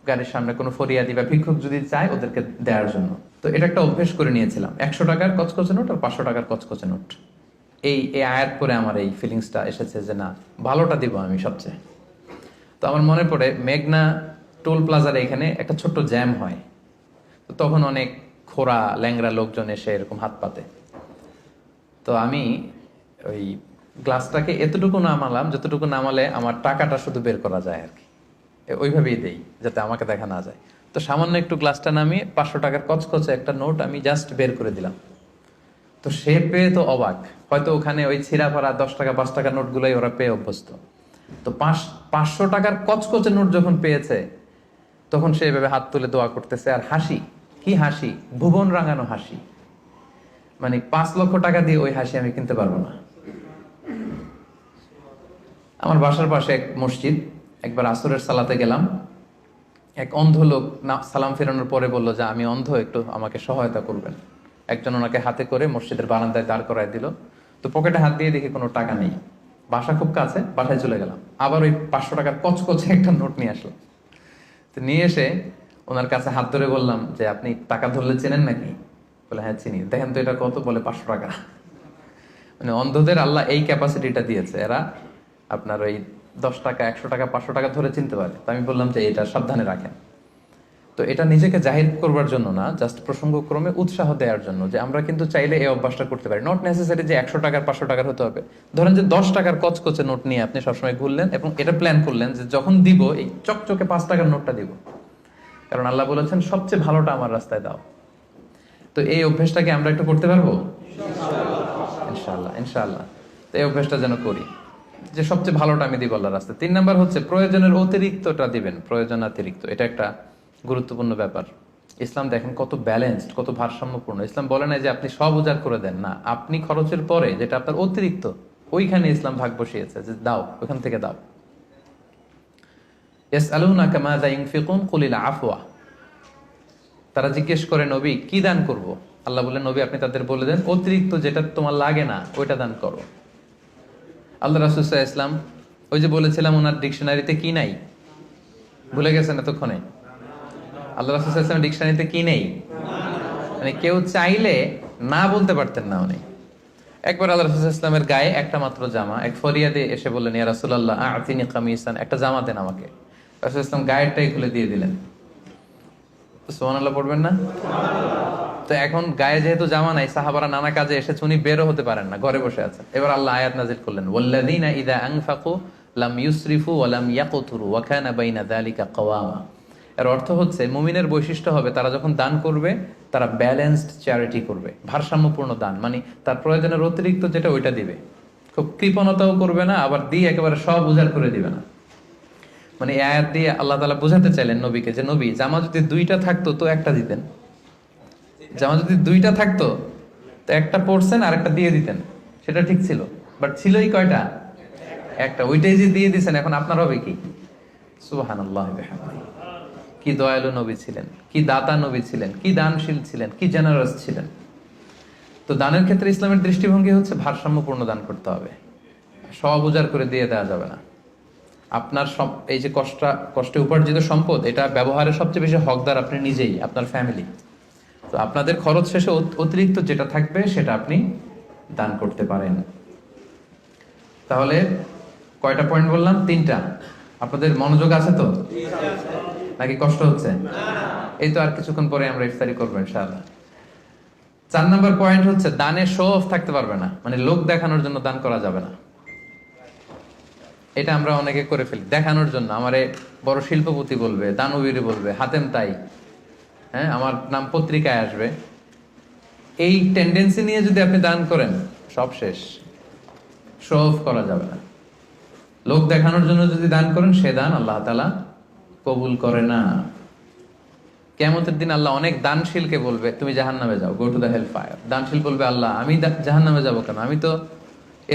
গাড়ির সামনে কোনো ফরিয়াদি বা ভিক্ষুক যদি চায় ওদেরকে দেওয়ার জন্য, তো এটা একটা অভ্যেস করে নিয়েছিলাম, 100 টাকার কচকচে নোট আর 500 টাকার কচকচে নোট। এই আয়াত করে আমার এই ফিলিংসটা এসেছে যে না, ভালোটা দিব আমি সবচেয়ে। তো আমার মনে পড়ে মেঘনা টোল প্লাজার এখানে একটা ছোট্ট জ্যাম হয়, তো তখন অনেক খোরা ল্যাংরা লোকজন এসে এরকম হাত পাতে। তো আমি ওই গ্লাসটাকে এতটুকু নামালাম যতটুকু নামালে আমার টাকাটা শুধু বের করা যায় আর কি, ওইভাবেই দেই যাতে আমাকে দেখা না যায়। তো সামান্য একটু গ্লাসটা নামিয়ে 500 টাকার কচকচে একটা নোট আমি জাস্ট বের করে দিলাম। তো সে পেয়ে তো অবাক, হয়তো ওখানে ওই ছিঁড়া ফাড়া 10 টাকা 5 টাকার নোটগুলোই ওরা পেয়ে অভ্যস্ত। তো 500 টাকার কচকচে নোট যখন পেয়েছে, তখন সে এভাবে হাত তুলে দোয়া করতেছে আর হাসি, কি হাসি, ভুবন রাঙানো হাসি। মানে 5 লক্ষ টাকা দিয়ে ওই হাসি আমি কিনতে পারবো না। আমার বাসার পাশে এক মসজিদ, একবার আসরের সালাতে গেলাম, এক অন্ধ লোক সালাম ফেরানোর পরে বললো যে আমি অন্ধ, একটু আমাকে সহায়তা করবেন। একজন ওনাকে হাতে করে মসজিদের বারান্দায় দাঁড় করায় দিল। তো পকেটে হাত দিয়ে দেখি কোনো টাকা নেই, বাসা খুব কাছে, বাসায় চলে গেলাম। আবার ওই 500 টাকার কচকচে একটা নোট নিয়ে আসলাম। তো নিয়ে এসে ওনার কাছে হাত ধরে বললাম যে আপনি টাকা ধরলে চেনেন নাকি? বলে হ্যাঁ চিনি। দেখেন তো এটা কত? বলে 500 টাকা। মানে অন্ধদের আল্লাহ এই ক্যাপাসিটিটা দিয়েছে, এরা আপনার ওই 10 টাকা 100 টাকা 500 টাকা ধরে চিনতে পারে। তো আমি বললাম যে এটা সাবধানে রাখেন। তো এটা নিজেকে জাহির করবার জন্য না, জাস্ট প্রসঙ্গক্রমে উৎসাহ দেওয়ার জন্য, যে আমরা কিন্তু চাইলে এই অভ্যাসটা করতে পারি। নট নেসেসারি যে 100 টাকার 500 টাকার হতে হবে। ধরেন যে 10 টাকার কচকচে নোট নিয়ে আপনি সবসময় ঘুরলেন এবং এটা প্ল্যান করলেন যে যখন দিব এই চকচকে 5 টাকার নোটটা দিব, কারণ আল্লাহ বলেছেন সবচেয়ে ভালোটা আমার রাস্তায় দাও। তো এই অভ্যেসটাকে আমরা একটু করতে পারবো ইনশাআল্লাহ, ইনশাআল্লাহ। তো এই অভ্যেসটা যেন করি যে সবচেয়ে ভালোটা আমি দিব আল্লাহর রাস্তায়। 3 নাম্বার হচ্ছে প্রয়োজনের অতিরিক্তটা দিবেন, প্রয়োজন অতিরিক্ত। এটা একটা গুরুত্বপূর্ণ ব্যাপার। ইসলাম দেখেন কত ব্যালেন্সড, কত ভারসাম্যপূর্ণ। ইসলাম বলে না যে আপনি সব উজাড় করে দেন, না, আপনি খরচের পরে যেটা আপনার অতিরিক্ত ওইখানে ইসলাম ভাগ বসিয়েছে যে দাও, ওইখান থেকে দাও। ইয়াসআলুনাকা মাযা ইউনফিকুন কুলিল আফওয়া, তারা জিজ্ঞেস করে নবী কি দান করব? আল্লাহ বলেন নবী আপনি তাদের বলে দেন অতিরিক্ত যেটা তোমার লাগে না ওইটা দান করো। আল্লাহ রাসূল সাল্লাল্লাহু আলাইহি ওয়াসাল্লাম, ওই যে বলেছিলাম ওনার ডিকশনারিতে কি নাই, ভুলে গেছেন এতক্ষণে? আল্লাহ রাসূল সাল্লাল্লাহু আলাইহি ওয়াসাল্লাম ডিকশনারিতে কি নেই? মানে কেউ চাইলে না বলতে পারতেন না উনি। একবার আল্লাহ রাসূল সাল্লাল্লাহু আলাইহি ওয়াসাল্লামের গায়ে একটা মাত্র জামা, এক ফরিয়াদি এসে বললেন ইয়া রাসূলুল্লাহ আ'তিনি কামিসান, একটা জামা দেন আমাকে। রাসূল সাল্লাল্লাহু আলাইহি ওয়াসাল্লাম গায়েরটাই খুলে দিয়ে দিলেন। সুবহানাল্লাহ পড়বেন না? তো এখন গায়ে যেহেতু জামা নাই, সাহাবারা নানা কাজে এসেছে, উনি বেরো হতে পারেন না, ঘরে বসে আছেন। এবার আল্লাহ আয়াত নাযিল করলেন ওয়াল্লাযীনা ইযা আনফাকু লাম ইউসরিফু ওয়া লাম ইয়াকতুরু ওয়া কানা বাইনা যালিকা কাওয়ামা। এর অর্থ হচ্ছে মুমিনের বৈশিষ্ট্য হবে তারা যখন দান করবে তারা ব্যালেন্সড চ্যারিটি করবে, ভারসাম্যপূর্ণ দান, মানে তার প্রয়োজনের অতিরিক্ত যেটা ওইটা দিবে। খুব কৃপণতাও করবে না, আবার দিয়ে একেবারে সব উজাড় করে দিবে না। মানে এই আয়াত দিয়ে আল্লাহ তাআলা বোঝাতে চাইলেন নবীকে যে নবী, জামা যদি দুইটা থাকতো তো একটা দিতেন, জামা যদি দুইটা থাকতো তো একটা পরছেন আর একটা দিয়ে দিতেন, সেটা ঠিক ছিল। বাট ছিলই কয়টা? একটা। ওইটাই যে দিয়ে দিছেন, এখন আপনার হবে কি? সুবহানাল্লাহ বিহামদিহি। কি দয়ালু নবী ছিলেন, কি দাতা নবী ছিলেন, কি দানশীল ছিলেন, কি জেনারাস ছিলেন। তো দানের ক্ষেত্রে ইসলামের দৃষ্টিভঙ্গি হচ্ছে ভারসাম্যপূর্ণ দান করতে হবে, সব উজাড় করে দিয়ে দেওয়া যাবে না। আপনার এই যে কষ্টে উপার্জিত সম্পদ, এটা ব্যবহারের সবচেয়ে বেশি হকদার আপনি নিজেই, আপনার ফ্যামিলি। তো আপনাদের খরচ শেষে অতিরিক্ত যেটা থাকবে সেটা আপনি দান করতে পারেন। তাহলে কয়টা পয়েন্ট বললাম? 3টা। আপনাদের মনোযোগ আছে তো, নাকি কষ্ট হচ্ছে? এই তো আর কিছুক্ষণ পরে আমরা ইফতারি করবো ইনশাআল্লাহ। 4 নাম্বার পয়েন্ট হচ্ছে দানে শো অফ থাকতে পারবে না, মানে লোক দেখানোর জন্য দান করা যাবে না। এটা আমরা অনেকে করে ফেলি, দেখানোর জন্য। আমারে বড় শিল্পপতি বলবে, দানবীর বলবে, হাতেম তাই, হ্যাঁ আমার নাম পত্রিকায় আসবে। এই টেন্ডেন্সি নিয়ে যদি আপনি দান করেন, সব শেষ। শো অফ করা যাবে না। লোক দেখানোর জন্য যদি দান করেন, সে দান আল্লাহ তাআলা কবুল করে না। কিয়ামতের দিন আল্লাহ অনেক দানশীলকে বলবে তুমি জাহান্নামে যাও, go to the hell fire. দানশীল বলবে, আল্লাহ আমি জাহান্নামে যাবো কেন? আমি তো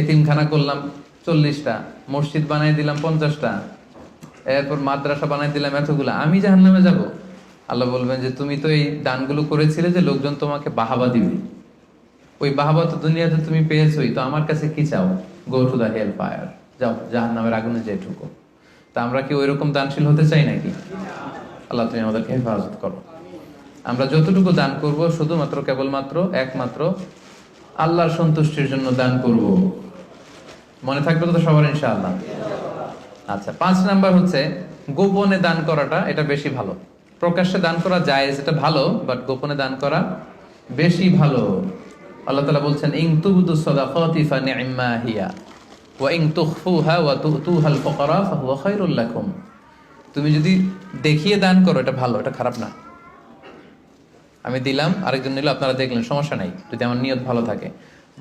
এতিমখানা করলাম 40টা, মসজিদ বানাই দিলাম 50টা, এরপর মাদ্রাসা বানাই দিলাম এতগুলা, আমি জাহান্নামে যাব? আল্লাহ বলবেন যে তুমি তো এই দানগুলো করেছিলে যে লোকজন তোমাকে বাহাবা দিবে, ওই বাহাবা তো দুনিয়াতে তুমি পেয়েছোই, তো আমার কাছে কি চাও? Go to the hell fire, যাও জাহান্নামের আগুনে যেয়ে ঢুকো। তা আমরা কি ওইরকম দানশীল হতে চাই নাকি? আল্লাহ তুমি আমাদেরকে হেফাজত করো। আমরা যতটুকু দান করব শুধুমাত্র কেবলমাত্র একমাত্র আল্লাহর সন্তুষ্টির জন্য দান করব। মনে থাকবে তো সবার ইনশাআল্লাহ? আচ্ছা, 5 নাম্বার হচ্ছে গোপনে দান করাটা, এটা বেশি ভালো। প্রকাশ্যে দান করা জায়েজ, এটা ভালো, বাট গোপনে দান করা বেশি ভালো। আল্লাহ তাআলা বলছেন ইন তুবদু সাদাকাতি ফানি'মা হিয়া ওয়া ইন তুখফুহা ওয়া তুতুহাল ফুকারা ফাহুয়া খায়রুল লাকুম। তুমি যদি দেখিয়ে দান করো, এটা ভালো, এটা খারাপ না। আমি দিলাম, আরেকজন নিল, আপনারা দেখলেন, সমস্যা নাই যদি আমার নিয়ত ভালো থাকে।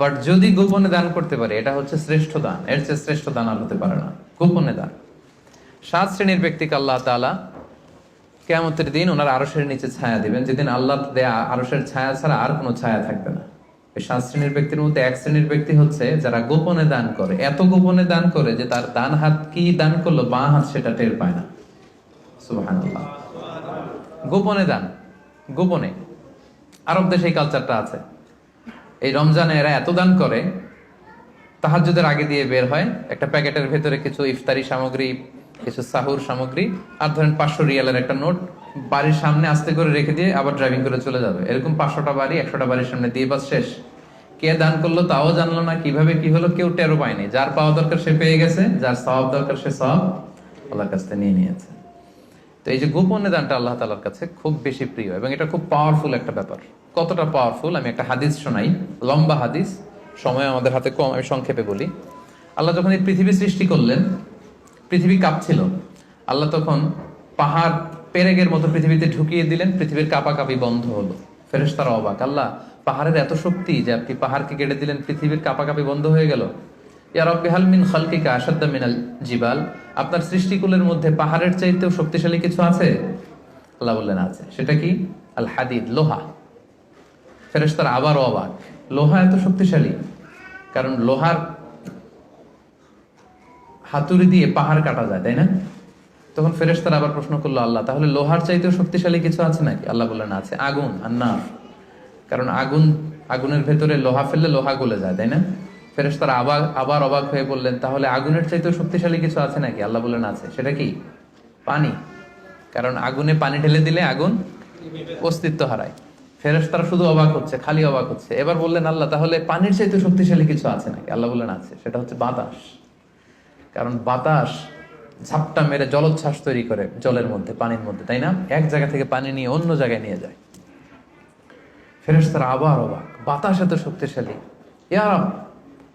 বাট যদি গোপনে দান করতে পারে, এটা হচ্ছে শ্রেষ্ঠ দান। এর চেয়ে শ্রেষ্ঠ দান আর হতে পারে না, গোপনে দান। 7 শ্রেণীর ব্যক্তিকে আল্লাহ তাআলা কিয়ামতের দিন ওনার আরশের নিচে ছায়া দিবেন, যেদিন আল্লাহ দেয়া আরশের ছায়া ছাড়া আর কোনো ছায়া থাকবে না। এই 7 শ্রেণীর ব্যক্তির মধ্যে 1 শ্রেণীর ব্যক্তি হচ্ছে যারা গোপনে দান করে, এত গোপনে দান করে যে তার ডান হাত কি দান করলো, বাঁ হাত সেটা টের পায় না। সুবহানাল্লাহ। গোপনে দান, গোপনে। আরব দেশে এই কালচারটা আছে। এই রমজানে এরা এত দান করে, তাহাজ্জুদের আগে দিয়ে বের হয়, একটা প্যাকেটের ভেতরে কিছু ইফতারি সামগ্রী, কিছু সাহুর সামগ্রী, আর ধরেন 500 রিয়ালের একটা নোট বাড়ির সামনে আস্তে করে রেখে দিয়ে আবার ড্রাইভিং করে চলে যাবে। এরকম 500টা বাড়ি, 100টা বাড়ির সামনে দিয়ে বাস শেষ। কে দান করলো তাও জানলো না, কিভাবে কি হলো কেউ টেরও পায়নি। যার পাওয়া দরকার সে পেয়ে গেছে, যার সওয়াব দরকার সে সওয়াব আল্লাহর কাছ থেকে নিয়ে নিয়েছে। তো এই যে গোপনে দানটা আল্লাহ তাআলার কাছে খুব বেশি প্রিয়, এবং এটা খুব পাওয়ারফুল একটা ব্যাপার। কতটা পাওয়ারফুল আমি একটা হাদিস শোনাই, লম্বা হাদিস, সময় আমাদের হাতে কম, আমি সংক্ষেপে বলি। আল্লাহ যখন এই পৃথিবী সৃষ্টি করলেন, পৃথিবী কাঁপছিল। আল্লাহ তখন পাহাড় পেরেকের মতো পৃথিবীতে ঢুকিয়ে দিলেন, পৃথিবীর কাঁপাকাঁপি বন্ধ হলো। ফেরেশতারা অবাক, আল্লাহ পাহাড়ের এত শক্তি যে আপনি পাহাড়কে কেটে দিলেন, পৃথিবীর কাঁপাকাঁপি বন্ধ হয়ে গেল। ইয়া রাব্বি হাল মিন খালকিকা আশাদ্দা মিনাল জিবাল, আপনার সৃষ্টিকুলের মধ্যে পাহাড়ের চাইতেও শক্তিশালী কিছু আছে? আল্লাহ বললেন আছে। সেটা কি? আল হাদিদ, লোহা। ফেরেশতারা আবার অবাক, লোহা এত শক্তিশালী? কারণ লোহার হাতুড়ি দিয়ে পাহাড় কাটা যায়, তাই না? তখন ফেরেশতারা আবার প্রশ্ন করলো, আল্লাহ তাহলে লোহার চাইতেও শক্তিশালী কিছু আছে নাকি? আল্লাহ বললেন আছে, আগুন, আন্নার। কারণ আগুনের ভেতরে লোহা ফেললে লোহা গলে যায়, তাই না? ফেরেশতারা আবার অবাক হয়ে বললেন, তাহলে আগুনের চাইতেও শক্তিশালী কিছু আছে নাকি? আল্লাহ বললেন আছে। সেটা কি? পানি। কারণ আগুনে পানি ঢেলে দিলে আগুন অস্তিত্ব হারায়। ফেরেশতারা শুধু অবাক হচ্ছে, খালি অবাক হচ্ছে। এবার বললেন, আল্লাহ তাহলে পানির চাইতেও শক্তিশালী কিছু আছে নাকি? আল্লাহ বললেন আছে। সেটা হচ্ছে বাতাস। কারণ বাতাস ঝাপটা মেরে জলোচ্ছ্বাস তৈরি করে জলের মধ্যে, পানির মধ্যে, তাই না? এক জায়গা থেকে পানি নিয়ে অন্য জায়গায় নিয়ে যায়। ফেরেশতারা আবার অবাক, বাতাস এত শক্তিশালী? ইয়া রাব,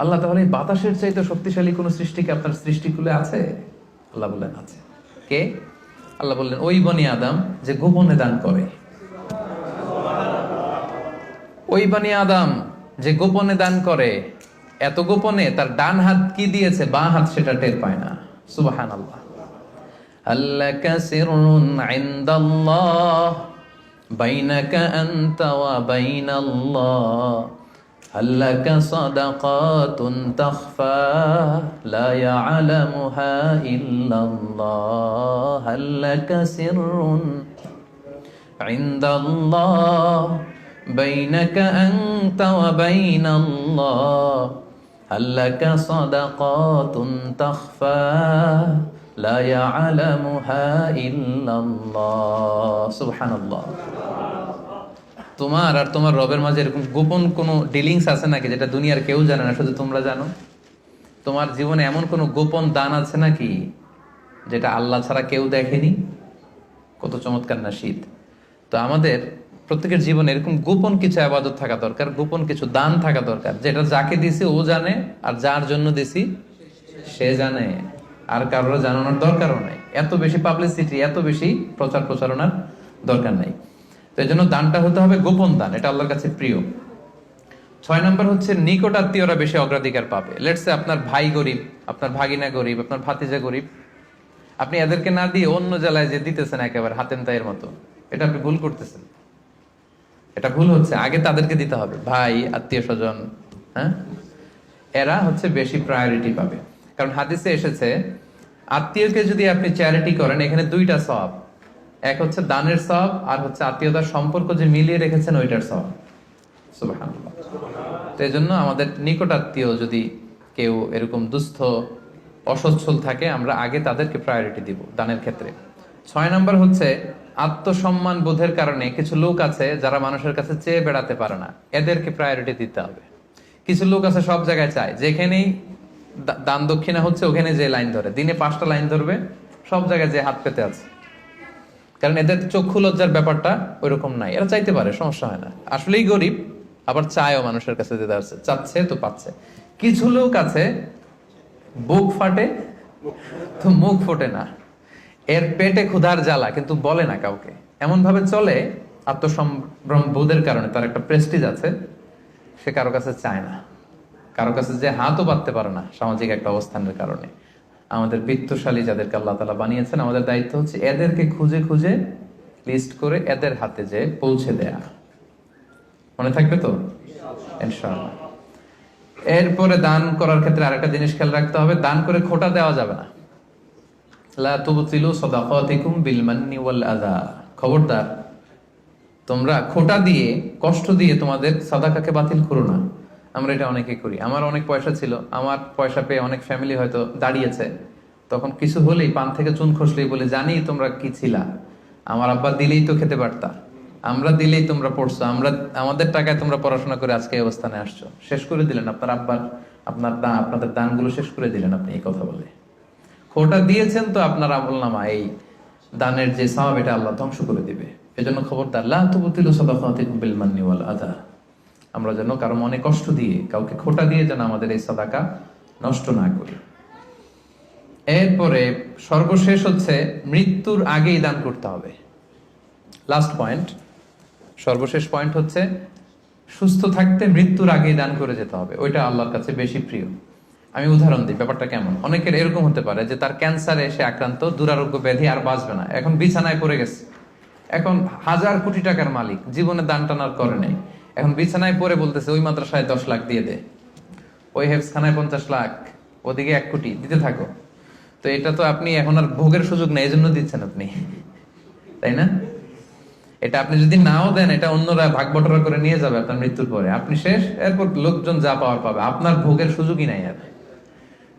আল্লাহ তাহলে এই বাতাসের চাইতে শক্তিশালী কোন সৃষ্টি কি আপনার সৃষ্টিকুলে আছে? আল্লাহ বললেন আছে। কে? আল্লাহ বললেন ওই বনি আদম যে গোপনে দান করে। ওই বনি আদম যে গোপনে দান করে, এত গোপনে তার ডান হাত কি দিয়েছে বাঁ হাত সেটা টের পায় না। সুবহানাল্লাহ। আল্লাকা সিররুন ইনদাল্লাহ বাইনাকা আনতা ওয়া বাইনাল্লাহ আল্লাকা সাদাকাতুন তাখফা লা ইয়ালামুহা ইল্লাল্লাহ আল্লাকা সিররুন ইনদাল্লাহ বাইনাকা আনতা ওয়া বাইনাল্লাহ আল্লাকা সাদাকাতুন তাখফা লা ইয়ালামুহা ইল্লাল্লাহ। সুবহানাল্লাহ। তোমার আর তোমার রবের মাঝে এরকম গোপন কোনো ডিলিংস আছে নাকি যেটা দুনিয়ার কেউ জানে না, শুধু তোমরা জানো? তোমার জীবনে এমন কোনো গোপন দান আছে নাকি যেটা আল্লাহ ছাড়া কেউ দেখেনি? কত চমৎকার না শীত! তো আমাদের প্রত্যেকের জীবনে এরকম গোপন কিছু ইবাদত থাকা দরকার, গোপন কিছু দান থাকা দরকার, যেটা যাকে দিছি ও জানে, আর যার জন্য দিছি সে জানে, আর কারোর জানানোর দরকারও নাই। এত বেশি পাবলিসিটি, এত বেশি প্রচার প্রচারণার দরকার নাই। তো এই জন্য দানটা হতে হবে গোপন দান, এটা আল্লাহর কাছে প্রিয়। 6 নম্বর হচ্ছে নিকট আত্মীয়রা বেশি অগ্রাধিকার পাবে। লেটস সে আপনার ভাই গরিব, আপনার ভাগিনা গরিব, আপনার ভাতিজা গরিব, আপনি এদেরকে না দিয়ে অন্য জেলায় যে দিতেছেন একেবারে হাতেম তাইয়ের মতো, এটা আপনি ভুল করতেছেন। এটা ভুল হচ্ছে, আগে তাদেরকে দিতে হবে। ভাই, আত্মীয় স্বজন, হ্যাঁ, এরা হচ্ছে বেশি প্রায়োরিটি পাবে। কারণ হাদিসে এসেছে আত্মীয়কে যদি আপনি চ্যারিটি করেন, এখানে দুইটা সওয়াব, এক হচ্ছে দানের সওয়াব, আর হচ্ছে আত্মীয়তার সম্পর্ক যে মিলিয়ে রেখেছেন ওইটার সওয়াব। সুবহানাল্লাহ। তো এই জন্য আমাদের নিকট আত্মীয় যদি কেউ এরকম দুস্থ অসচ্ছল থাকে, আমরা আগে তাদেরকে প্রায়োরিটি দিব দানের ক্ষেত্রে। 6 নম্বর হচ্ছে আত্মসম্মান বোধের কারণে কিছু লোক আছে যারা মানুষের কাছে চেয়ে বেড়াতে পারে না, এদেরকে প্রায়োরিটি দিতে হবে। কিছু লোক আছে সব জায়গায় চায়, যেখানেই দান দক্ষিণা হচ্ছে ওখানে যে লাইন ধরে, দিনে 5টা লাইন ধরবে, সব জায়গায় যে হাত পেতে আছে। কারণ এদের চক্ষু লজ্জার ব্যাপারটা ওইরকম নাই, এরা চাইতে পারে, সমস্যা হয় না, আসলেই গরিব, আবার চায়ও মানুষের কাছে দিতে আসছে, চাচ্ছে তো পাচ্ছে। কিছু লোক আছে বুক ফাটে তো মুখ ফোটে না, এর পেটে ক্ষুধার জ্বালা কিন্তু বলে না কাউকে, এমন ভাবে চলে আত্মসম্ভ্রম বোধের কারণে, তার একটা প্রেস্টিজ আছে, সে কারো কাছে চায় না, কারো কাছে যে হাতও পাততে পারে না সামাজিক একটা অবস্থানের কারণে। আমাদের বিত্তশালী যাদেরকে আল্লাহ তাআলা বানিয়েছেন, আমাদের দায়িত্ব হচ্ছে এদেরকে খুঁজে খুঁজে লিস্ট করে এদের হাতে যে পৌঁছে দেয়া। মনে থাকবে তো ইনশাআল্লাহ। এরপরে দান করার ক্ষেত্রে আরেকটা জিনিস খেয়াল রাখতে হবে, দান করে খোটা দেওয়া যাবে না। লা তুবতিলু সাদাকাতিকুম বিল মান্নি ওয়াল আযা। খবরদার, তোমরা খোটা দিয়ে, কষ্ট দিয়ে তোমাদের সাদাকাকে বাতিল করো না। আমরা এটা অনেকে করি। আমার অনেক পয়সা ছিল, আমার পয়সা পেয়ে অনেক ফ্যামিলি হয়তো দাঁড়িয়েছে, তখন কিছু হলেই পান থেকে চুন খসলেই বলে, জানি তোমরা কি ছিলা, আমার আব্বা দিলেই তো খেতে পারতা, আমরা দিলেই তোমরা পড়ছো, আমাদের টাকায় তোমরা পড়াশোনা করে আজকে এই অবস্থানে আসছো, শেষ করে দিলেন আপনার আব্বার, আপনাদের দানগুলো শেষ করে দিলেন আপনি এই কথা বলে। খোটা দিয়েছেন তো আপনার আমলনামা, এই দানের যে সওয়াব, এটা আল্লাহ ধ্বংস করে দিবে। এজন্য খবরদার, লা তুবতিলু সাদাকাতিকুম বিল মান্নি ওয়াল আযা। আমরা যেন কারো মনে কষ্ট দিয়ে, কাউকে খোটা দিয়ে যেন আমাদের এই সাদাকা নষ্ট না করি। এরপরে সর্বশেষ হচ্ছে মৃত্যুর আগেই দান করতে হবে। লাস্ট পয়েন্ট, সর্বশেষ পয়েন্ট হচ্ছে সুস্থ থাকতে মৃত্যুর আগেই দান করে যেতে হবে, ওইটা আল্লাহর কাছে বেশি প্রিয়। আমি উদাহরণ দিই, ব্যাপারটা কেমন। অনেকের এরকম হতে পারে যে তার ক্যান্সারে সে আক্রান্ত, দুরারোগ্য ব্যাধি, আর বাঁচবে না, এখন বিছানায় পড়ে গেছে, এখন 1000 কোটি টাকার মালিক, জীবনে দান টানার করে নেই, এখন বিছানায় পড়ে বলতেছে ওই মাদ্রাসায় 10 লাখ দিয়ে দে, ওই হেফজখানায় 50 লাখ, ওদিকে 1 কোটি দিতে থাকো। তো এটা তো আপনি এখন আর ভোগের সুযোগ নেই, এই জন্য দিচ্ছেন আপনি, তাই না? এটা আপনি যদি নাও দেন, এটা অন্যরা ভাগ বটরা করে নিয়ে যাবে আপনার মৃত্যুর পরে, আপনি শেষ, এরপর লোকজন যা পাওয়ার পাবে, আপনার ভোগের সুযোগই নাই আর।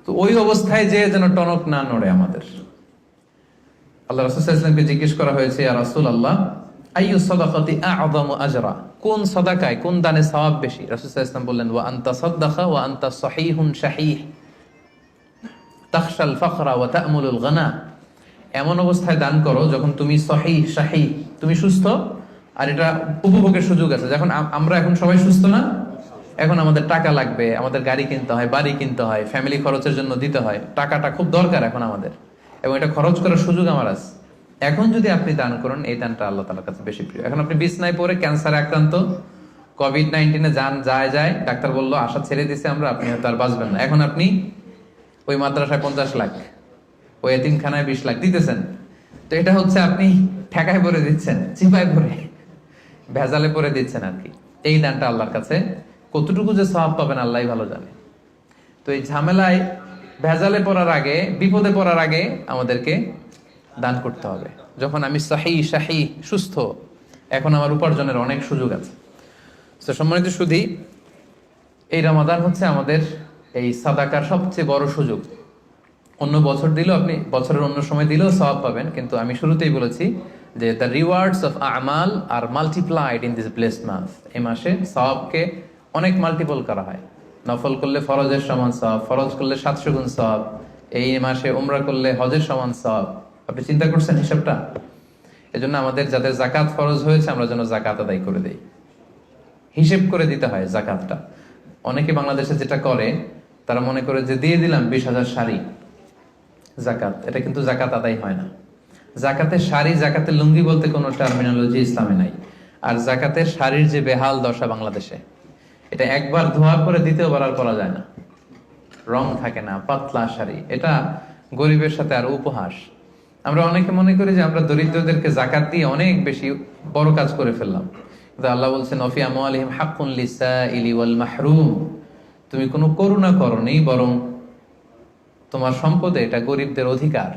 তো ওই অবস্থায় যে যেন টনক না নড়ে আমাদের। আল্লাহ রাসূল সাল্লাল্লাহু আলাইহি ওয়াসাল্লামকে জিজ্ঞেস করা হয়েছে, ইয়া রাসূলুল্লাহ আইয়ু সাদাকাতি আ'যামু আজরা, কোন সাদাকায়, কোন দানে সওয়াব বেশি? রাসূল সাল্লাল্লাহু আলাইহি ওয়াসাল্লাম বললেন, ওয়া আনতা সাদাকা ওয়া আনতা সহিহুন শাহীহ তাখশাল ফাকরা ওয়া তা'মুলুল গানা। এমন অবস্থায় দান করো যখন তুমি সহিহ শাহীহ, তুমি সুস্থ, আর এটা উপভোগের সুযোগ আছে। যখন আমরা এখন সবাই সুস্থ না, এখন আমাদের টাকা লাগবে, আমাদের গাড়ি কিনতে হয়, বাড়ি কিনতে হয়, ফ্যামিলি খরচের জন্য দিতে হয়, টাকাটা খুব দরকার এখন আমাদের, এবং এটা খরচ করার সুযোগ আমার আছে। এখন যদি আপনি দান করেন, এই দানটা আল্লাহ তাআলার কাছে বেশি প্রিয়। এখন আপনি বিছনায় পড়ে ক্যান্সারে আক্রান্ত, কোভিড-19 যান যায় ডাক্তার বললো আশা ছেড়ে দিছে আমরা, আপনি হয়তো আর বাঁচবেন না। এখন আপনি ওই মাদ্রাসায় 50 লাখ, ওই এতিমখানায় 20 লাখ দিতেছেন। তো এটা হচ্ছে আপনি ঠেকায় পরে দিচ্ছেন, চিপায় পরে, ভেজালে পরে দিচ্ছেন আর কি। এই দানটা আল্লাহর কাছে কতটুকু যে সওয়াব পাবেন আল্লাহই ভালো জানে। তো এই ঝামেলায় ভেজালে পড়ার আগে, বিপদে পড়ার আগে আমাদেরকে দান করতে হবে। যখন আমি শাহী সুস্থ, এখন আমার উপার্জনের অনেক সুযোগ আছে। তো সম্মানিত সুধী, এই রমাদান হচ্ছে আমাদের এই সাদাকার সবচেয়ে বড় সুযোগ। অন্য বছর দিলেও আপনি বছরের অন্য সময় দিলেও সওয়াব পাবেন, কিন্তু আমি শুরুতেই বলেছি যে দ্য রিওয়ার্ডস অফ আমাল are multiplied in this blessed month. এই মাসে সওয়াবকে অনেক মাল্টিপল করা হয়। নফল করলে ফরজের সমান সওয়াব, ফরজ করলে 700 গুণ সওয়াব, এই মাসে উমরা করলে হজের সমান সওয়াব। আপনি চিন্তা করছেন হিসাবটা? এজন্য আমাদের যাদের জাকাত ফরজ হয়েছে আমরা যেন জাকাত আদায় করে দেই। হিসেব করে দিতে হয় জাকাতটা। অনেকে বাংলাদেশে যেটা করে, তারা মনে করে যে দিয়ে দিলাম 20,000 শাড়ি জাকাত, এটা কিন্তু জাকাত আদায় হয় না। জাকাতের শাড়ি, জাকাতের লুঙ্গি বলতে কোনো টার্মিনোলজি ইসলামে নাই। আর জাকাতের শাড়ির যে বেহাল দশা বাংলাদেশে, এটা একবার ধোয়ার পরে দ্বিতীয়বার আর পরা যায় না, রং থাকে না, পাতলা শাড়ি। এটা গরিবের সাথে আর উপহাস। আমরা অনেকে মনে করি যে আমরা দরিদ্রদেরকে জাকাত দিয়ে অনেক বেশি বড় কাজ করে ফেললাম, কিন্তু আল্লাহ বলছেন ওয়া আমওয়ালিহিম হাক্কুন লিসাইলি ওয়াল মাহরুম। তুমি কোনো করুণা করনি, বরং তোমার সম্পদে এটা গরিবদের অধিকার।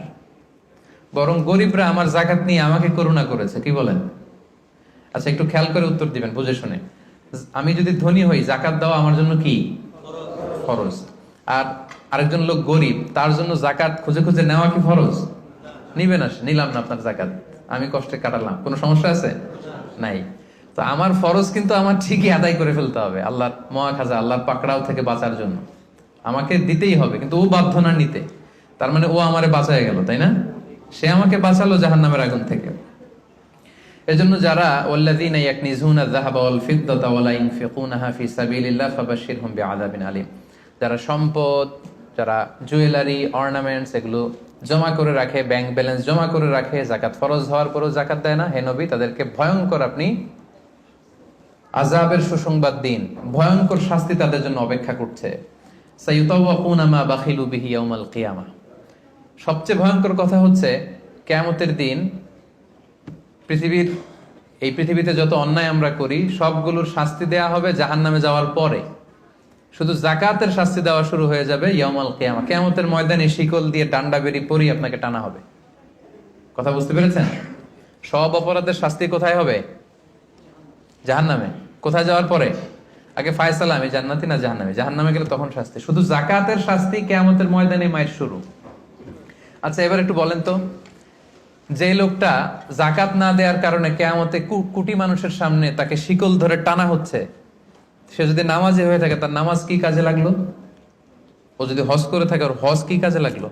বরং গরিবরা আমার জাকাত নিয়ে আমাকে করুণা করেছে। কি বলেন? আচ্ছা, একটু খেয়াল করে উত্তর দিবেন বুঝে শুনে। আমি যদি ধনী হই, জাকাত দেওয়া আমার জন্য কি ফরজ? আর আরেকজন লোক গরিব, তার জন্য জাকাত খুঁজে খুঁজে নেওয়া কি ফরজ? নিবে না, নিলাম না আপনার জাকাত, আমি কষ্টে কাটালাম, কোনো সমস্যা আছে? নাই। তো আমার ফরজ কিন্তু আমার ঠিকই আদায় করে ফেলতে হবে, আল্লাহর মহাখাজা, আল্লাহর পাকড়াও থেকে বাঁচার জন্য আমাকে দিতেই হবে। কিন্তু ও বাধ্য না নিতে, তার মানে ও আমারে বাঁচায় গেল, তাই না? সে আমাকে বাঁচালো জাহান্নামের আগুন থেকে। এজন্য যারা ওয়াল্লাযীনা ইয়াকনিজুনা আয-যাহাবা ওয়াল ফিদ্দাতা ওয়া লা ইউনফিকুনাহা ফি সাবিলিল্লাহ ফাবাশশিরহুম বিআযাবিন আলীম। যারা সম্পদ, যারা জুয়েলারি, অর্নামেন্টস এগুলো জমা করে রাখে, ব্যাংক ব্যালেন্স জমা করে রাখে, যাকাত ফরজ হওয়ার পরও যাকাত দেয় না, হে নবী তাদেরকে ভয়ঙ্কর আপনি আযাবের সুসংবাদ দিন, ভয়ঙ্কর শাস্তি তাদের জন্য অপেক্ষা করছে। সাইয়ুতাওয়াকুনা মা বাখিলু বিহি ইয়াউমাল কিয়ামাহ। সবচেয়ে ভয়ঙ্কর কথা হচ্ছে কিয়ামতের দিন পৃথিবীতে যত অন্যায় আমরা করি সবগুলোর শাস্তি দেয়া হবে জাহান্নামে যাওয়ার পরে। শুধু জাকাতের শাস্তি দেওয়া শুরু হয়ে যাবে ইয়াউমাল কিয়ামা। কিয়ামতের ময়দানে শিকল দিয়ে ডান্ডা বেরি পরি আপনাকে টানা হবে। কথা বুঝতে পেরেছেন? সব অপরাধের শাস্তি কোথায় হবে? জাহান্নামে। কোথায় যাওয়ার পরে? আগে ফায়সালা, আমি জান্নাতি না জাহান্নামে। জাহান্নামে গেলে তখন শাস্তি। শুধু জাকাতের শাস্তি কিয়ামতের ময়দানে মায়ের শুরু। আচ্ছা, এবার একটু বলেন তো, যে লোকটা জাকাত না দেওয়ার কারণে কিয়ামতে কোটি মানুষের সামনে তাকে শিকল ধরে টানা হচ্ছে, সে যদি নামাজি হয়ে থাকে তার নামাজ কি কাজে লাগলো? ও যদি হজ করে থাকে ওর হজ কি কাজে লাগলো?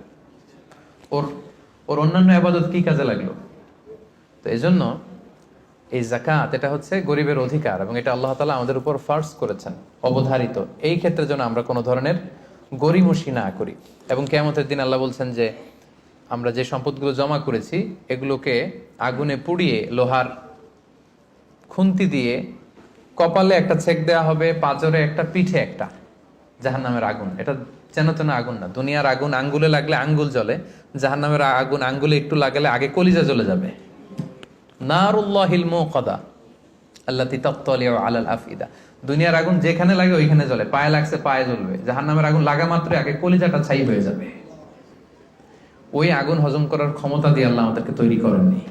ওর অন্যান্য ইবাদত কি কাজে লাগলো? তো এজন্য এই যাকাত এটা হচ্ছে গরিবের অধিকার, এবং এটা আল্লাহ তাআলা আমাদের উপর ফার্জ করেছেন, অবধারিত। এই ক্ষেত্রে যেন আমরা কোনো ধরনের গরিমসি না করি। এবং কিয়ামতের দিন আল্লাহ বলছেন যে আমরা যে সম্পদগুলো জমা করেছি এগুলোকে আগুনে পুড়িয়ে লোহার খুন্তি দিয়ে কপালে একটা ছেক দেওয়া হবে, পাঁজরে একটা, পিঠে একটা। জাহান্নামের আগুন এটা যেন তেন আগুন না। দুনিয়ার আগুন আঙ্গুলে লাগলে আঙ্গুল জ্বলে, জাহান্নামের আগুন আঙ্গুলে একটু লাগলে আগে কলিজা জ্বলে যাবে। নারুল্লাহিল মুকাদা আল্লাতী তাত্তালিউ আলাল আফইদা। দুনিয়ার আগুন যেখানে লাগে ওইখানে জ্বলে, পায়ে লাগছে পায়ে জ্বলবে। জাহান্নামের আগুন লাগা মাত্রই আগে কলিজাটা ছাই হয়ে যাবে। ওই আগুন হজম করার ক্ষমতা দিয়ে আল্লাহ আমাদেরকে তৈরি করেননি।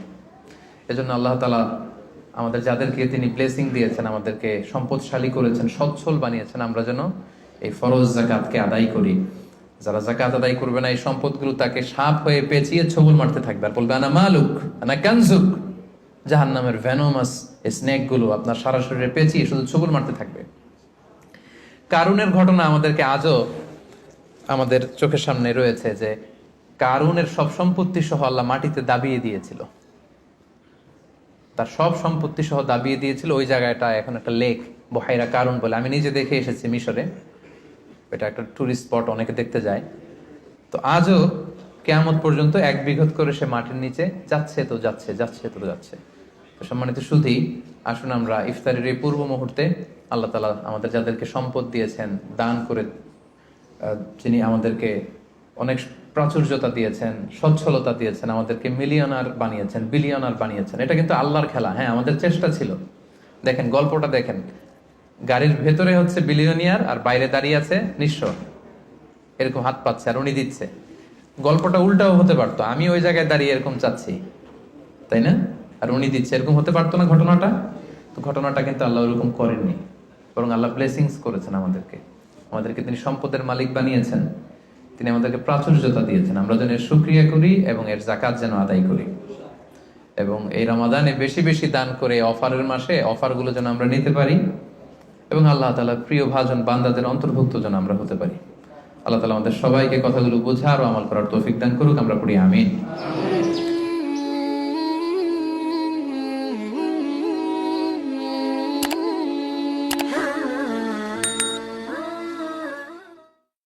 এজন্য আল্লাহ তাআলা আমাদের যাদেরকে তিনি ব্লেসিং দিয়েছেন, আমাদেরকে সম্পদশালী করেছেন, সচ্ছল বানিয়েছেন, আমরা যেন এই ফরজ যাকাতকে আদায় করি। যারা যাকাত আদায় করবে না, এই সম্পদগুলো তাকে সাপ হয়ে পেঁচিয়ে ছবল মারতে থাকবে, আর বলবে আনা মালুক আনা কানজুক। জাহান্নামের ভেনোমাস স্নেক গুলো আপনার সারা শরীরে পেঁচিয়ে শুধু ছবল মারতে থাকবে। কারুনের ঘটনা আমাদেরকে আজও আমাদের চোখের সামনে রয়েছে, যে কারুনের সব সম্পত্তি সহ আল্লাহ মাটিতে দাবিয়ে দিয়েছিল, তার সব সম্পত্তি সহ দাবিয়ে দিয়েছিল। ওই জায়গাটা এখন একটা লেক, বহাইরা কারুন বলে, আমি নিজে দেখে এসেছি মিশরে। এটা একটা টুরিস্ট স্পট, অনেকে দেখতে যায়। তো আজও কিয়ামত পর্যন্ত 1 বিঘত করে সে মাটির নিচে যাচ্ছে তো যাচ্ছে, যাচ্ছে তো যাচ্ছে। তো সম্মানিত সুধী, আসুন আমরা ইফতারের এই পূর্ব মুহূর্তে আল্লাহ তাআলা আমাদের যাদেরকে সম্পদ দিয়েছেন, দান করে যিনি আমাদেরকে অনেক প্রাচুর্যতা দিয়েছেন, সচ্ছলতা দিয়েছেন, আমাদেরকে মিলিয়নার বানিয়েছেন, বিলিয়নার বানিয়েছেন, এটা কিন্তু আল্লাহর খেলা। হ্যাঁ, আমাদের চেষ্টা ছিল। দেখেন গল্পটা দেখেন, গাড়ির ভেতরে হচ্ছে বিলিয়নিয়ার আর বাইরে দাঁড়িয়ে আছে নিঃস্ব, এরকম হাত পাচ্ছে আর উনি দিচ্ছে। গল্পটা উল্টাও হতে পারতো, আমি ওই জায়গায় দাঁড়িয়ে এরকম চাচ্ছি, তাই না, আর উনি দিচ্ছে, এরকম হতে পারতো না ঘটনাটা? তো ঘটনাটা কিন্তু আল্লাহ ওরকম করেননি, বরং আল্লাহ ব্লেসিংস করেছেন আমাদেরকে। আমাদেরকে তিনি সম্পদের মালিক বানিয়েছেন, তিনি আমাদেরকে প্রাচুর্যতা দিয়েছেন, আমরা যেন এর শুকরিয়া করি এবং এর জাকাত যেন আদায় করি, এবং এই রমাদানে বেশি বেশি দান করে অফারের মাসে অফারগুলো যেন আমরা নিতে পারি, এবং আল্লাহ তাআলার প্রিয় ভাজন বান্দাদের অন্তর্ভুক্ত যেন আমরা হতে পারি। আল্লাহ তাআলা আমাদের সবাইকে কথাগুলো বোঝার ও আমল করার তৌফিক দান করুক। আমরা পড়ি আমিন।